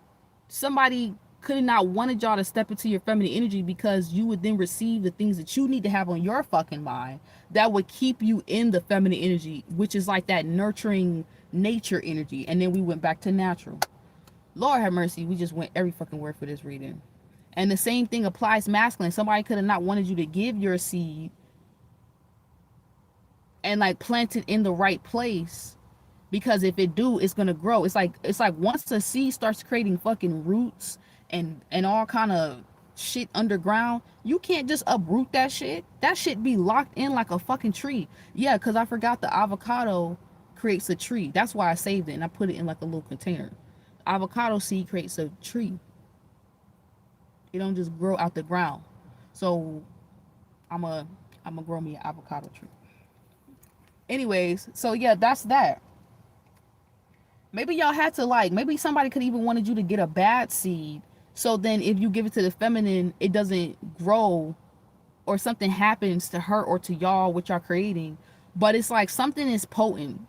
somebody could not wanted y'all to step into your feminine energy because you would then receive the things that you need to have on your fucking mind that would keep you in the feminine energy, which is like that nurturing nature energy. And then we went back to natural. Lord have mercy, we just went every fucking word for this reading. And the same thing applies masculine. Somebody could have not wanted you to give your seed and like plant it in the right place, because if it do, it's gonna grow. It's like once the seed starts creating fucking roots and all kind of shit underground, you can't just uproot that shit. That shit be locked in like a fucking tree. Yeah, because I forgot the avocado creates a tree. That's why I saved it and I put it in like a little container. Avocado seed creates a tree. It don't just grow out the ground. So I'm a grow me an avocado tree. Anyways, so yeah, that's that. Maybe y'all had to like, maybe somebody could even wanted you to get a bad seed. So then if you give it to the feminine, it doesn't grow, or something happens to her or to y'all, what y'all creating. But it's like something is potent.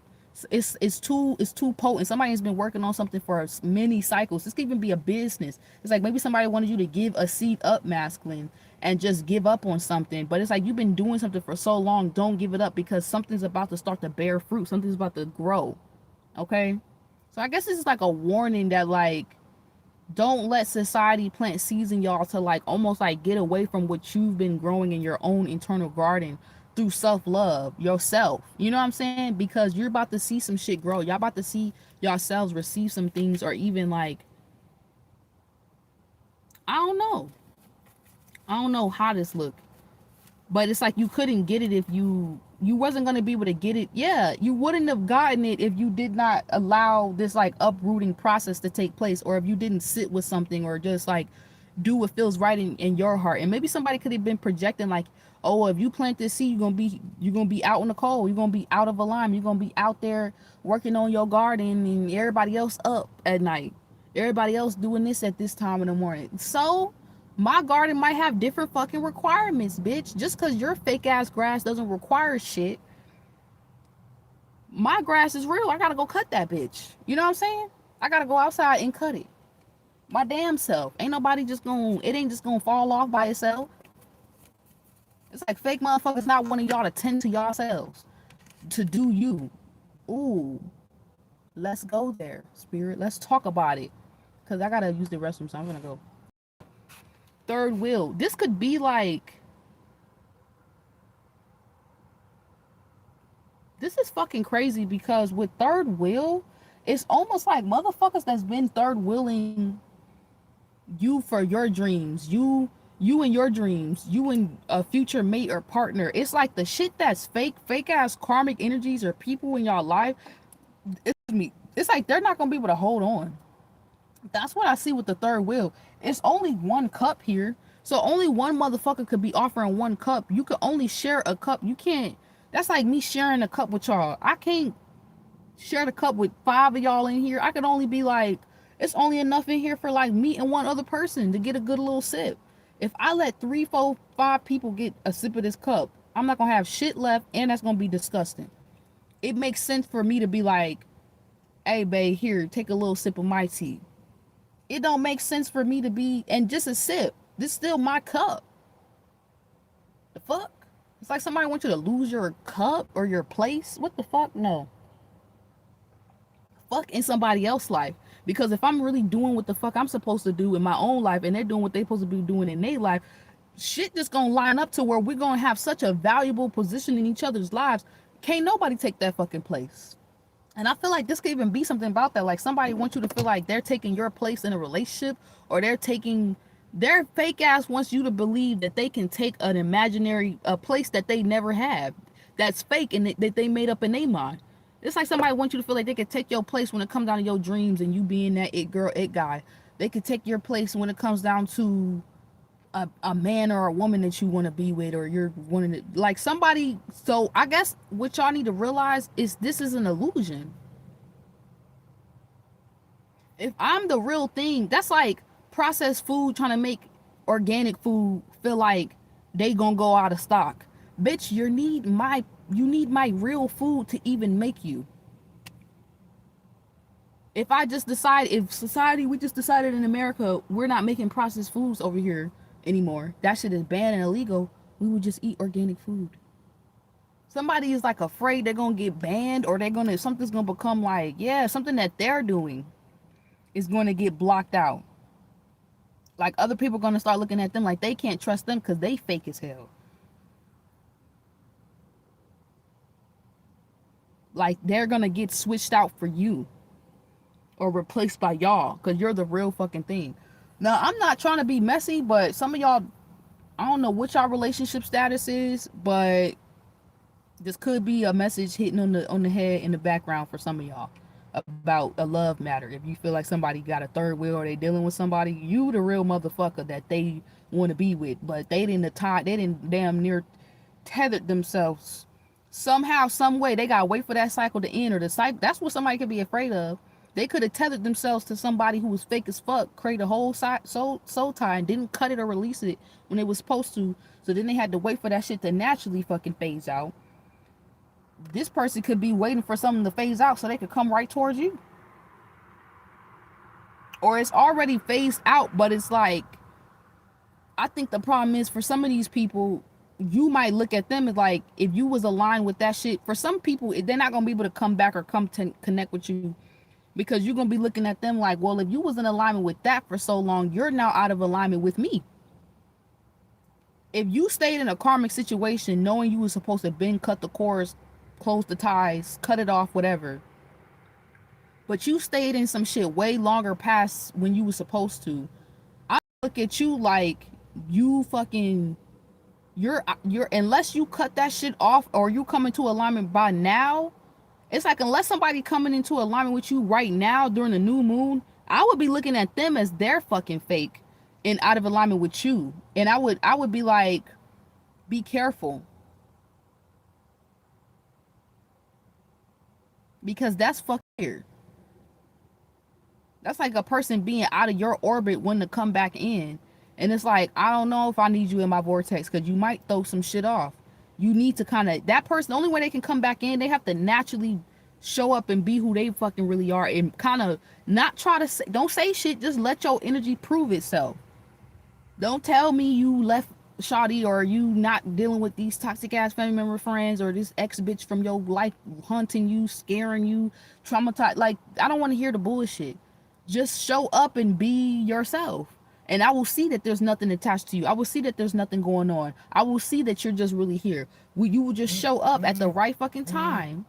It's too potent. Somebody has been working on something for many cycles. This could even be a business. It's like maybe somebody wanted you to give a seed up masculine and just give up on something, but it's like you've been doing something for so long. Don't give it up, because something's about to start to bear fruit. Something's about to grow. Okay, so I guess this is like a warning that, like, don't let society plant seeds in y'all to, like, almost like get away from what you've been growing in your own internal garden through self-love yourself. You know what I'm saying? Because you're about to see some shit grow. Y'all about to see yourselves receive some things, or even like, I don't know. I don't know how this look. But it's like you couldn't get it if you wasn't going to be able to get it. Yeah, you wouldn't have gotten it if you did not allow this like uprooting process to take place, or if you didn't sit with something, or just like do what feels right in your heart. And maybe somebody could have been projecting like, oh, if you plant this seed, you're gonna be out in the cold, you're gonna be out of alignment, you're gonna be out there working on your garden, and everybody else up at night, everybody else doing this at this time in the morning. So my garden might have different fucking requirements, bitch. Just because your fake ass grass doesn't require shit, my grass is real. I gotta go cut that bitch. You know what I'm saying? I gotta go outside and cut it. My damn self. Ain't nobody just gonna, it ain't just gonna fall off by itself. It's like fake motherfuckers not wanting y'all to tend to yourselves, to do you. Ooh, let's go there, spirit. Let's talk about it. Cause I gotta use the restroom, so I'm gonna go. Third wheel. This could be like, this is fucking crazy, because with third wheel, it's almost like motherfuckers that's been third wheeling you for your dreams. You and your dreams, you and a future mate or partner. It's like the shit that's fake ass karmic energies or people in your life. It's like they're not gonna be able to hold on. That's what I see with the third wheel. It's only one cup here. So only one motherfucker could be offering one cup. You could only share a cup. You can't. That's like me sharing a cup with y'all. I can't share the cup with 5 of y'all in here. I could only be like, it's only enough in here for like me and one other person to get a good little sip. If I let 3, 4, 5 people get a sip of this cup, I'm not gonna have shit left, and that's gonna be disgusting. It makes sense for me to be like, hey babe, here, take a little sip of my tea. It don't make sense for me to be, and just a sip. This is still my cup. The fuck? It's like somebody wants you to lose your cup or your place. What the fuck? No. Fuck in somebody else's life. Because if I'm really doing what the fuck I'm supposed to do in my own life, and they're doing what they're supposed to be doing in their life, shit just gonna line up to where we're gonna have such a valuable position in each other's lives. Can't nobody take that fucking place. And I feel like this could even be something about that. Like somebody wants you to feel like they're taking your place in a relationship, or they're taking, their fake ass wants you to believe that they can take an imaginary a place that they never have. That's fake, and that they made up in their mind. It's like somebody wants you to feel like they could take your place when it comes down to your dreams and you being that it girl, it guy. They could take your place when it comes down to a man or a woman that you want to be with, or you're wanting to like somebody. So I guess what y'all need to realize is this is an illusion. If I'm the real thing, that's like processed food trying to make organic food feel like they gonna go out of stock. Bitch, you need my real food to even make you. If society, we just decided in America, we're not making processed foods over here anymore, that shit is banned and illegal, we would just eat organic food. Somebody is like afraid they're gonna get banned, or something's gonna become like, yeah, something that they're doing is going to get blocked out. Like other people are gonna start looking at them like they can't trust them because they fake as hell. Like they're gonna get switched out for you, or replaced by y'all, because you're the real fucking thing. Now, I'm not trying to be messy, but some of y'all, I don't know what y'all relationship status is, but this could be a message hitting on the head in the background for some of y'all about a love matter. If you feel like somebody got a third wheel, or they dealing with somebody, you the real motherfucker that they want to be with, but they didn't damn near tethered themselves somehow, some way. They gotta wait for that cycle to end, or the cycle. That's what somebody could be afraid of. They could have tethered themselves to somebody who was fake as fuck, create a whole soul tie, and didn't cut it or release it when it was supposed to. So then they had to wait for that shit to naturally fucking phase out. this person could be waiting for something to phase out so they could come right towards you. Or it's already phased out, but it's like, I think the problem is for some of these people, you might look at them as like, if you was aligned with that shit, for some people, they're not going to be able to come back or come to connect with you, because you're going to be looking at them like, well, if you was in alignment with that for so long, you're now out of alignment with me. If you stayed in a karmic situation knowing you were supposed to bend, cut the cords, close the ties, cut it off, whatever, but you stayed in some shit way longer past when you were supposed to, I look at you like you fucking, you're unless you cut that shit off or you come into alignment by now. It's like, unless somebody coming into alignment with you right now during the new moon, I would be looking at them as they're fucking fake and out of alignment with you. And I would be like, be careful, because that's fucking weird. That's like a person being out of your orbit wanting to come back in. And it's like, I don't know if I need you in my vortex, because you might throw some shit off. You need to kind of, that person, the only way they can come back in, they have to naturally show up and be who they fucking really are, and kind of not try to say, don't say shit, just let your energy prove itself. Don't tell me you left Shawty, or you not dealing with these toxic ass family member friends, or this ex bitch from your life hunting you, scaring you, traumatized. Like, I don't want to hear the bullshit. Just show up and be yourself. And I will see that there's nothing attached to you. I will see that there's nothing going on. I will see that you're just really here. You will just show up at the right fucking time,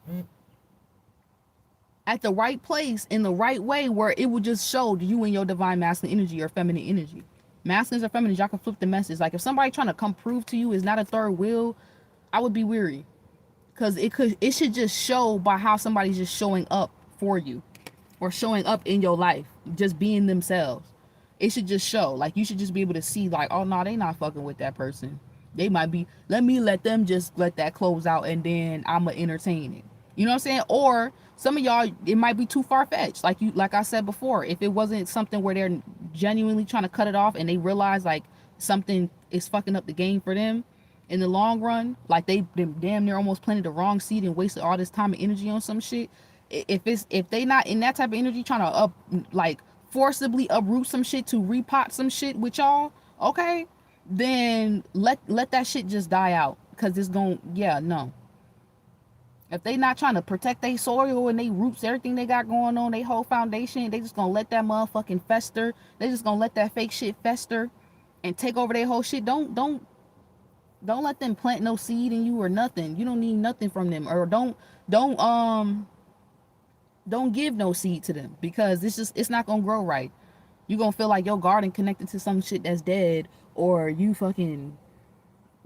at the right place, in the right way, where it will just show you and your divine masculine energy or feminine energy. Masculines or feminines, y'all can flip the message. Like, if somebody trying to come prove to you is not a third wheel, I would be weary, because it should just show by how somebody's just showing up for you, or showing up in your life, just being themselves. It should just show. Like, you should just be able to see, like, oh no, they not fucking with that person. They might be, let them just let that close out, and then I'ma entertain it. You know what I'm saying? Or some of y'all, it might be too far-fetched. Like I said before, if it wasn't something where they're genuinely trying to cut it off, and they realize like something is fucking up the game for them in the long run, like they damn near almost planted the wrong seed and wasted all this time and energy on some shit. If they not in that type of energy trying to like forcibly uproot some shit to repot some shit with y'all, okay, then let that shit just die out, because it's going, yeah, no. If they not trying to protect their soil and they roots, everything they got going on, they whole foundation, they just gonna let that motherfucking fester. They just gonna let that fake shit fester and take over their whole shit. Don't let them plant no seed in you or nothing. You don't need nothing from them. Or don't give no seed to them, because it's not gonna grow right. You gonna feel like your garden connected to some shit that's dead, or you fucking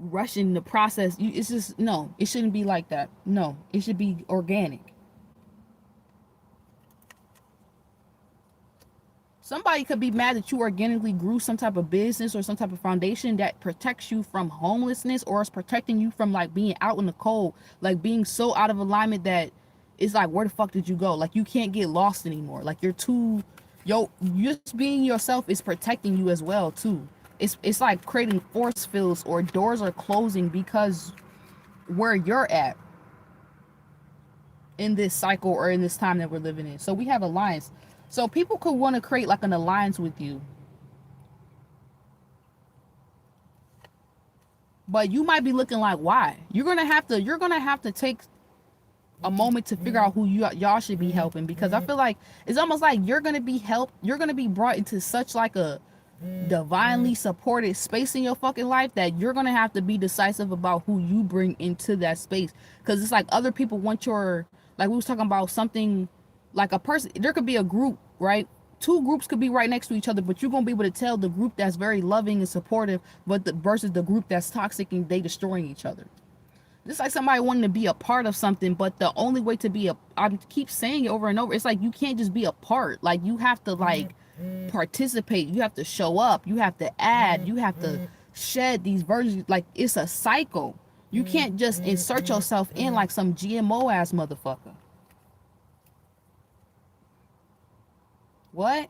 rushing the process. It's just, no, it shouldn't be like that. No, it should be organic. Somebody could be mad that you organically grew some type of business or some type of foundation that protects you from homelessness, or is protecting you from like being out in the cold, like being so out of alignment that it's like, where the fuck did you go? Like, you can't get lost anymore. Like, you're too, just being yourself is protecting you as well too. It's like creating force fields, or doors are closing because where you're at in this cycle or in this time that we're living in. So we have alliance. So people could want to create like an alliance with you, but you might be looking like, why? You're gonna have to take a moment to figure out who y'all should be helping, because I feel like it's almost like you're gonna be helped. You're gonna be brought into such like a divinely supported space in your fucking life that you're gonna have to be decisive about who you bring into that space, because it's like other people want your, like we was talking about something, like a person, there could be a group, right? Two groups could be right next to each other, but you're gonna be able to tell the group that's very loving and supportive, but versus the group that's toxic and they destroying each other. It's like somebody wanting to be a part of something, but the only way to be I keep saying it over and over, it's like you can't just be a part. Like, you have to like participate, you have to show up, you have to add, you have to shed these versions. Like, it's a cycle. You can't just insert yourself in like some GMO ass motherfucker. What?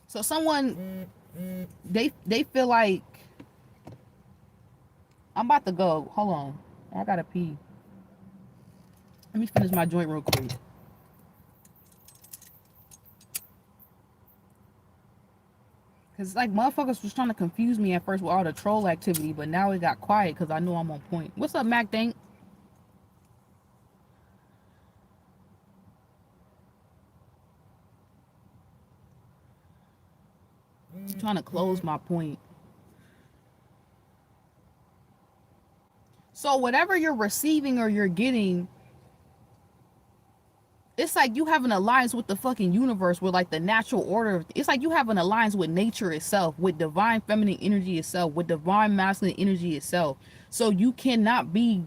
So someone, they feel like I'm about to go. Hold on. I gotta pee. Let me finish my joint real quick. Cause it's like motherfuckers was trying to confuse me at first with all the troll activity, but now it got quiet because I know I'm on point. What's up, Mac Dank? I'm trying to close my point. So whatever you're receiving or you're getting, it's like you have an alliance with the fucking universe, with like the natural order. It's like you have an alliance with nature itself, with divine feminine energy itself, with divine masculine energy itself. So you cannot be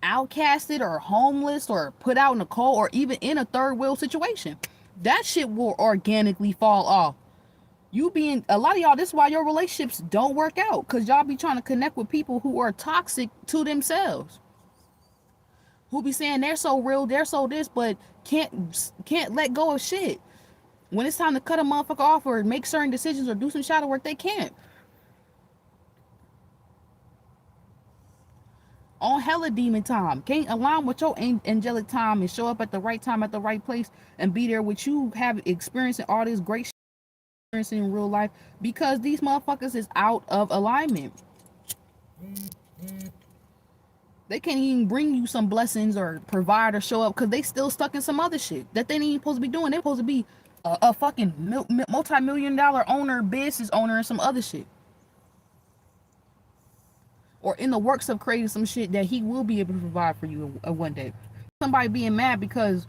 outcasted or homeless or put out in the cold or even in a third wheel situation. That shit will organically fall off. You being a lot of y'all, this is why your relationships don't work out, because y'all be trying to connect with people who are toxic to themselves, who be saying they're so real, they're so this, but can't let go of shit. When it's time to cut a motherfucker off or make certain decisions or do some shadow work, they can't. On hella demon time, can't align with your angelic time and show up at the right time at the right place and be there with you, have experiencing all this great shit in real life, because these motherfuckers is out of alignment. They can't even bring you some blessings or provide or show up because they still stuck in some other shit that they ain't even supposed to be doing. They're supposed to be a fucking multi-million-dollar owner, business owner, and some other shit. Or in the works of creating some shit that he will be able to provide for you one day. Somebody being mad because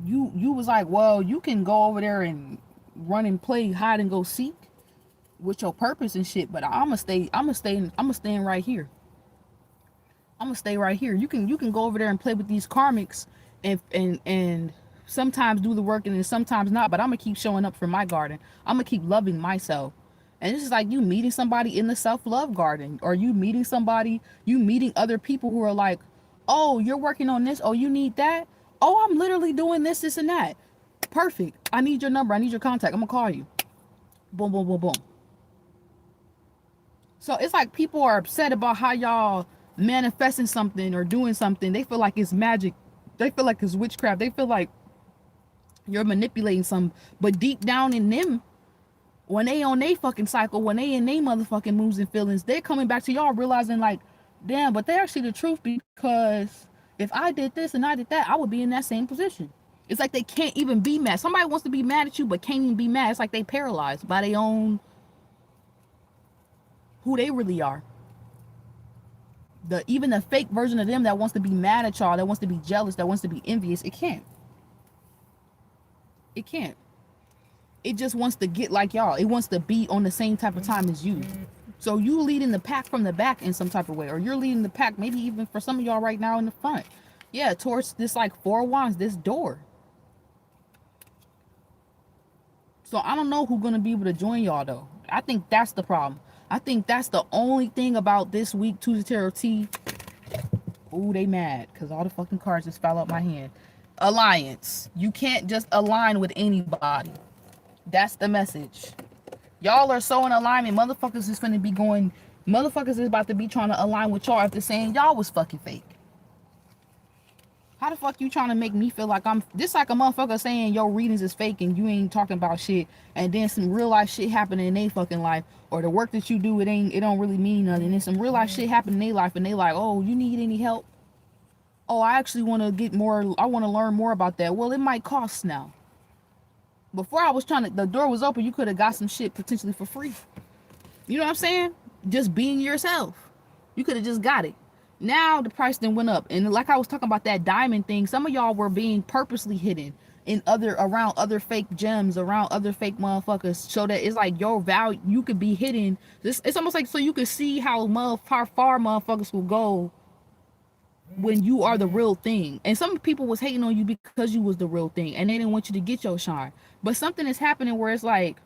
you was like, well, you can go over there and run and play hide and go seek with your purpose and shit, but I'm gonna stay right here. I'm gonna stay right here. You can go over there and play with these karmics and sometimes do the work and then sometimes not, but I'm gonna keep showing up for my garden. I'm gonna keep loving myself. And this is like you meeting somebody in the self-love garden, or you meeting other people who are like, oh, you're working on this, oh, you need that, oh, I'm literally doing this and that. Perfect. I need your number, I need your contact, I'm gonna call you. Boom, boom, boom, boom. So it's like people are upset about how y'all manifesting something or doing something. They feel like it's magic. They feel like it's witchcraft. They feel like you're manipulating some. But deep down in them, when they on they fucking cycle, when they in they motherfucking moods and feelings, they're coming back to y'all realizing like, damn, but they're actually the truth, because if I did this and I did that, I would be in that same position. It's like they can't even be mad. Somebody wants to be mad at you but can't even be mad. It's like they paralyzed by their own, who they really are. Even the fake version of them that wants to be mad at y'all, that wants to be jealous, that wants to be envious, it can't. It can't. It just wants to get like y'all. It wants to be on the same type of time as you. So you leading the pack from the back in some type of way, or you're leading the pack maybe even for some of y'all right now in the front. Yeah, towards this like 4 wands, this door. So I don't know who's gonna be able to join y'all though. I think that's the problem. I think that's the only thing about this week, Tuesday Tarot T. Ooh, they mad because all the fucking cards just fell out my hand. Alliance. You can't just align with anybody. That's the message. Y'all are so in alignment. Motherfuckers is finna be going. Motherfuckers is about to be trying to align with y'all after saying y'all was fucking fake. How the fuck you trying to make me feel like I'm just like a motherfucker saying your readings is fake and you ain't talking about shit, and then some real life shit happening in their fucking life, or the work that you do, it don't really mean nothing, and then some real life shit happen in their life and they like, oh, you need any help? Oh, I actually want to get more, I want to learn more about that. Well, it might cost now. Before I was trying to, the door was open, you could have got some shit potentially for free. You know what I'm saying? Just being yourself. You could have just got it. Now the price then went up. And like I was talking about that diamond thing, some of y'all were being purposely hidden in around other fake gems, around other fake motherfuckers, so that it's like your value, you could be hidden. It's almost like so you could see how far motherfuckers will go when you are the real thing. And some people was hating on you because you was the real thing and they didn't want you to get your shine. But something is happening where it's like,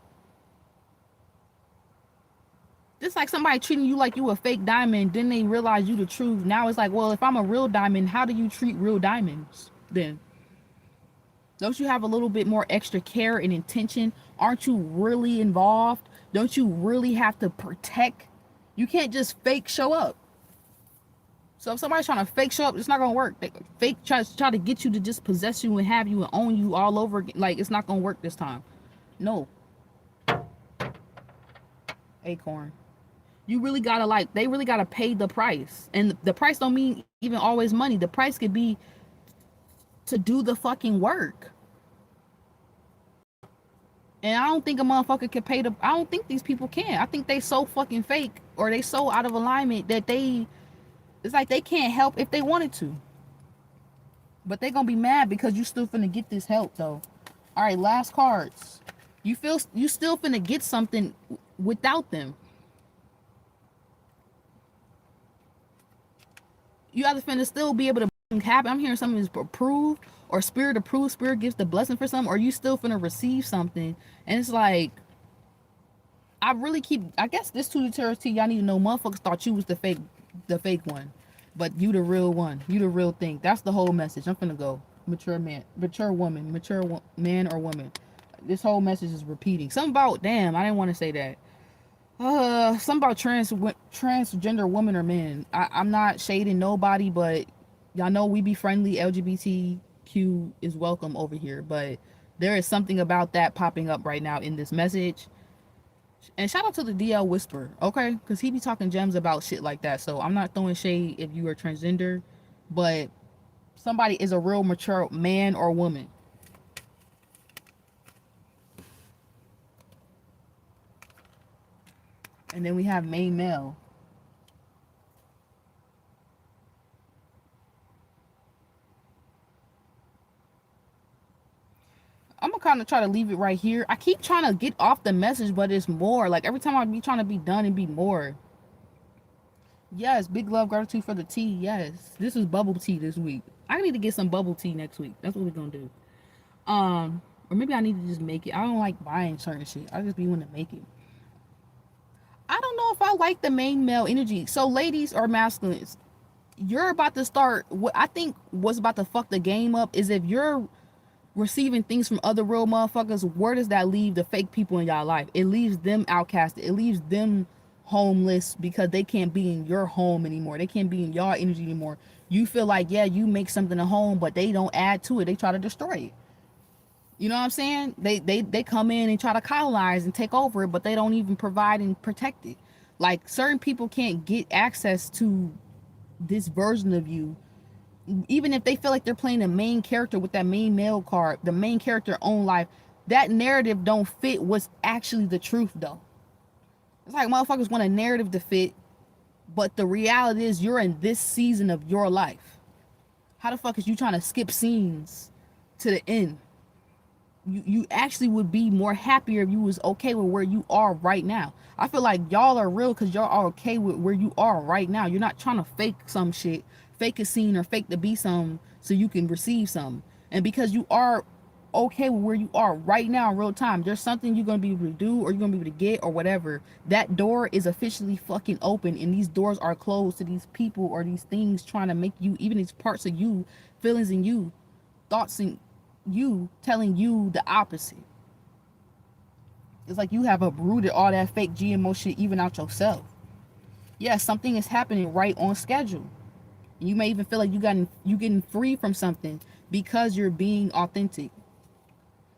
just like somebody treating you like you a fake diamond, then they realize you the truth. Now it's like, well, if I'm a real diamond, how do you treat real diamonds then? Don't you have a little bit more extra care and intention? Aren't you really involved? Don't you really have to protect You can't just fake show up. So if somebody's trying to fake show up, it's not gonna work. They fake try to get you to just possess you and have you and own you all over again. Like, it's not gonna work this time. No. Acorn. You really gotta, like, they really gotta pay the price. And the price don't mean even always money. The price could be to do the fucking work. And I don't think a motherfucker can pay the, I don't think these people can. I think they so fucking fake, or they so out of alignment that it's like they can't help if they wanted to. But they gonna be mad because you still finna get this help though. All right, last cards. You still finna get something without them. You either finna still be able to happen. I'm hearing something is approved, or spirit approved. Spirit gives the blessing for something, or you still finna receive something. And it's like, I guess this to the tarot, y'all need to know, motherfuckers thought you was the fake one, but you the real one. You the real thing. That's the whole message. I'm finna go. Mature man, mature woman, mature man or woman. This whole message is repeating. Something about, damn, I didn't want to say that. Something about transgender woman or men. I'm not shading nobody, but y'all know we be friendly. LGBTQ is welcome over here, but there is something about that popping up right now in this message. And shout out to the DL Whisperer, okay? Because he be talking gems about shit like that. So I'm not throwing shade if you are transgender, but somebody is a real mature man or woman. And then we have main male. I'm gonna kind of try to leave it right here. I keep trying to get off the message, but it's more. Like, every time I be trying to be done and be more. Yes, big love, gratitude for the tea. Yes, this is bubble tea this week. I need to get some bubble tea next week. That's what we're gonna do. Or maybe I need to just make it. I don't like buying certain shit. I just be wanting to make it. I don't know if I like the main male energy. So ladies or masculines, you're about to start, what I think what's about to fuck the game up is if you're receiving things from other real motherfuckers, where does that leave the fake people in y'all life? It leaves them outcasted. It leaves them homeless because they can't be in your home anymore. They can't be in y'all energy anymore. You feel like, yeah, you make something a home, but they don't add to it. They try to destroy it. You know what I'm saying? They come in and try to colonize and take over it, but they don't even provide and protect it. Like, certain people can't get access to this version of you, even if they feel like they're playing the main character with that main male card, the main character own life. That narrative don't fit what's actually the truth though. It's like motherfuckers want a narrative to fit, but the reality is you're in this season of your life. How the fuck is you trying to skip scenes to the end? You actually would be more happier if you was okay with where you are right now. I feel like y'all are real because y'all are okay with where you are right now. You're not trying to fake some shit, fake a scene, or fake to be some so you can receive some. And because you are okay with where you are right now in real time, there's something you're going to be able to do, or you're going to be able to get, or whatever. That door is officially fucking open, and these doors are closed to these people or these things trying to make you, even these parts of you, feelings in you, thoughts in you, telling you the opposite. It's like you have uprooted all that fake GMO shit even out yourself. Yes, something is happening right on schedule. You may even feel like you getting free from something because you're being authentic.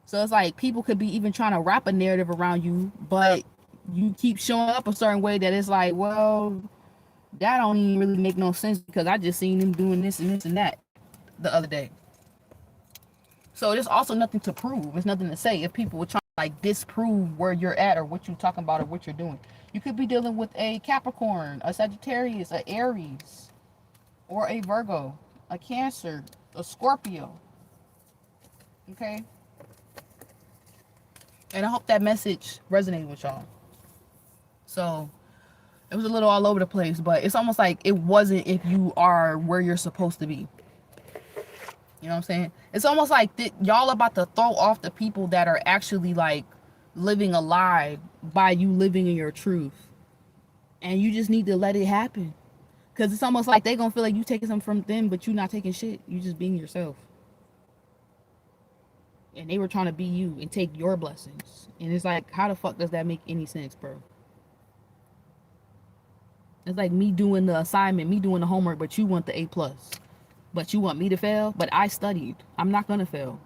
So it's like people could be even trying to wrap a narrative around you, but you keep showing up a certain way that it's like, well, that don't even really make no sense because I just seen them doing this and this and that the other day. So there's also nothing to prove. There's nothing to say if people were trying to like disprove where you're at or what you're talking about or what you're doing. You could be dealing with a Capricorn, a Sagittarius, a Aries, or a Virgo, a Cancer, a Scorpio. Okay? And I hope that message resonated with y'all. So it was a little all over the place, but it's almost like it wasn't if you are where you're supposed to be. You know what I'm saying? It's almost like y'all about to throw off the people that are actually like living alive by you living in your truth. And you just need to let it happen. Because it's almost like they going to feel like you taking something from them, but you not taking shit. You just being yourself. And they were trying to be you and take your blessings. And it's like, how the fuck does that make any sense, bro? It's like me doing the assignment, me doing the homework, but you want the A plus. But you want me to fail? But I studied. I'm not gonna fail.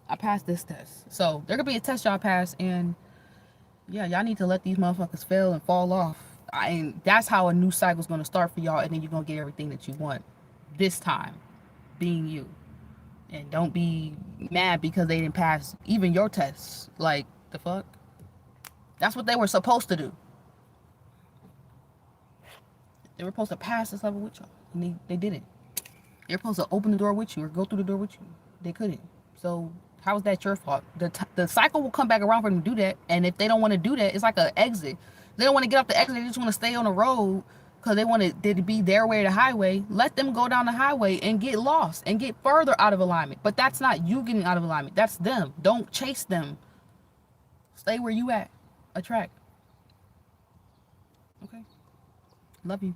I passed this test. So there could be a test y'all pass, and yeah, y'all need to let these motherfuckers fail and fall off. And that's how a new cycle's gonna start for y'all, and then you're gonna get everything that you want. This time, being you. And don't be mad because they didn't pass even your tests. Like, the fuck? That's what they were supposed to do. They were supposed to pass this level with y'all. And they didn't. They're supposed to open the door with you or go through the door with you. They couldn't. So how is that your fault? The cycle will come back around for them to do that. And if they don't want to do that, it's like an exit. They don't want to get off the exit. They just want to stay on the road because they want it to be their way or the highway. Let them go down the highway and get lost and get further out of alignment. But that's not you getting out of alignment. That's them. Don't chase them. Stay where you at. Attract. Okay. Love you.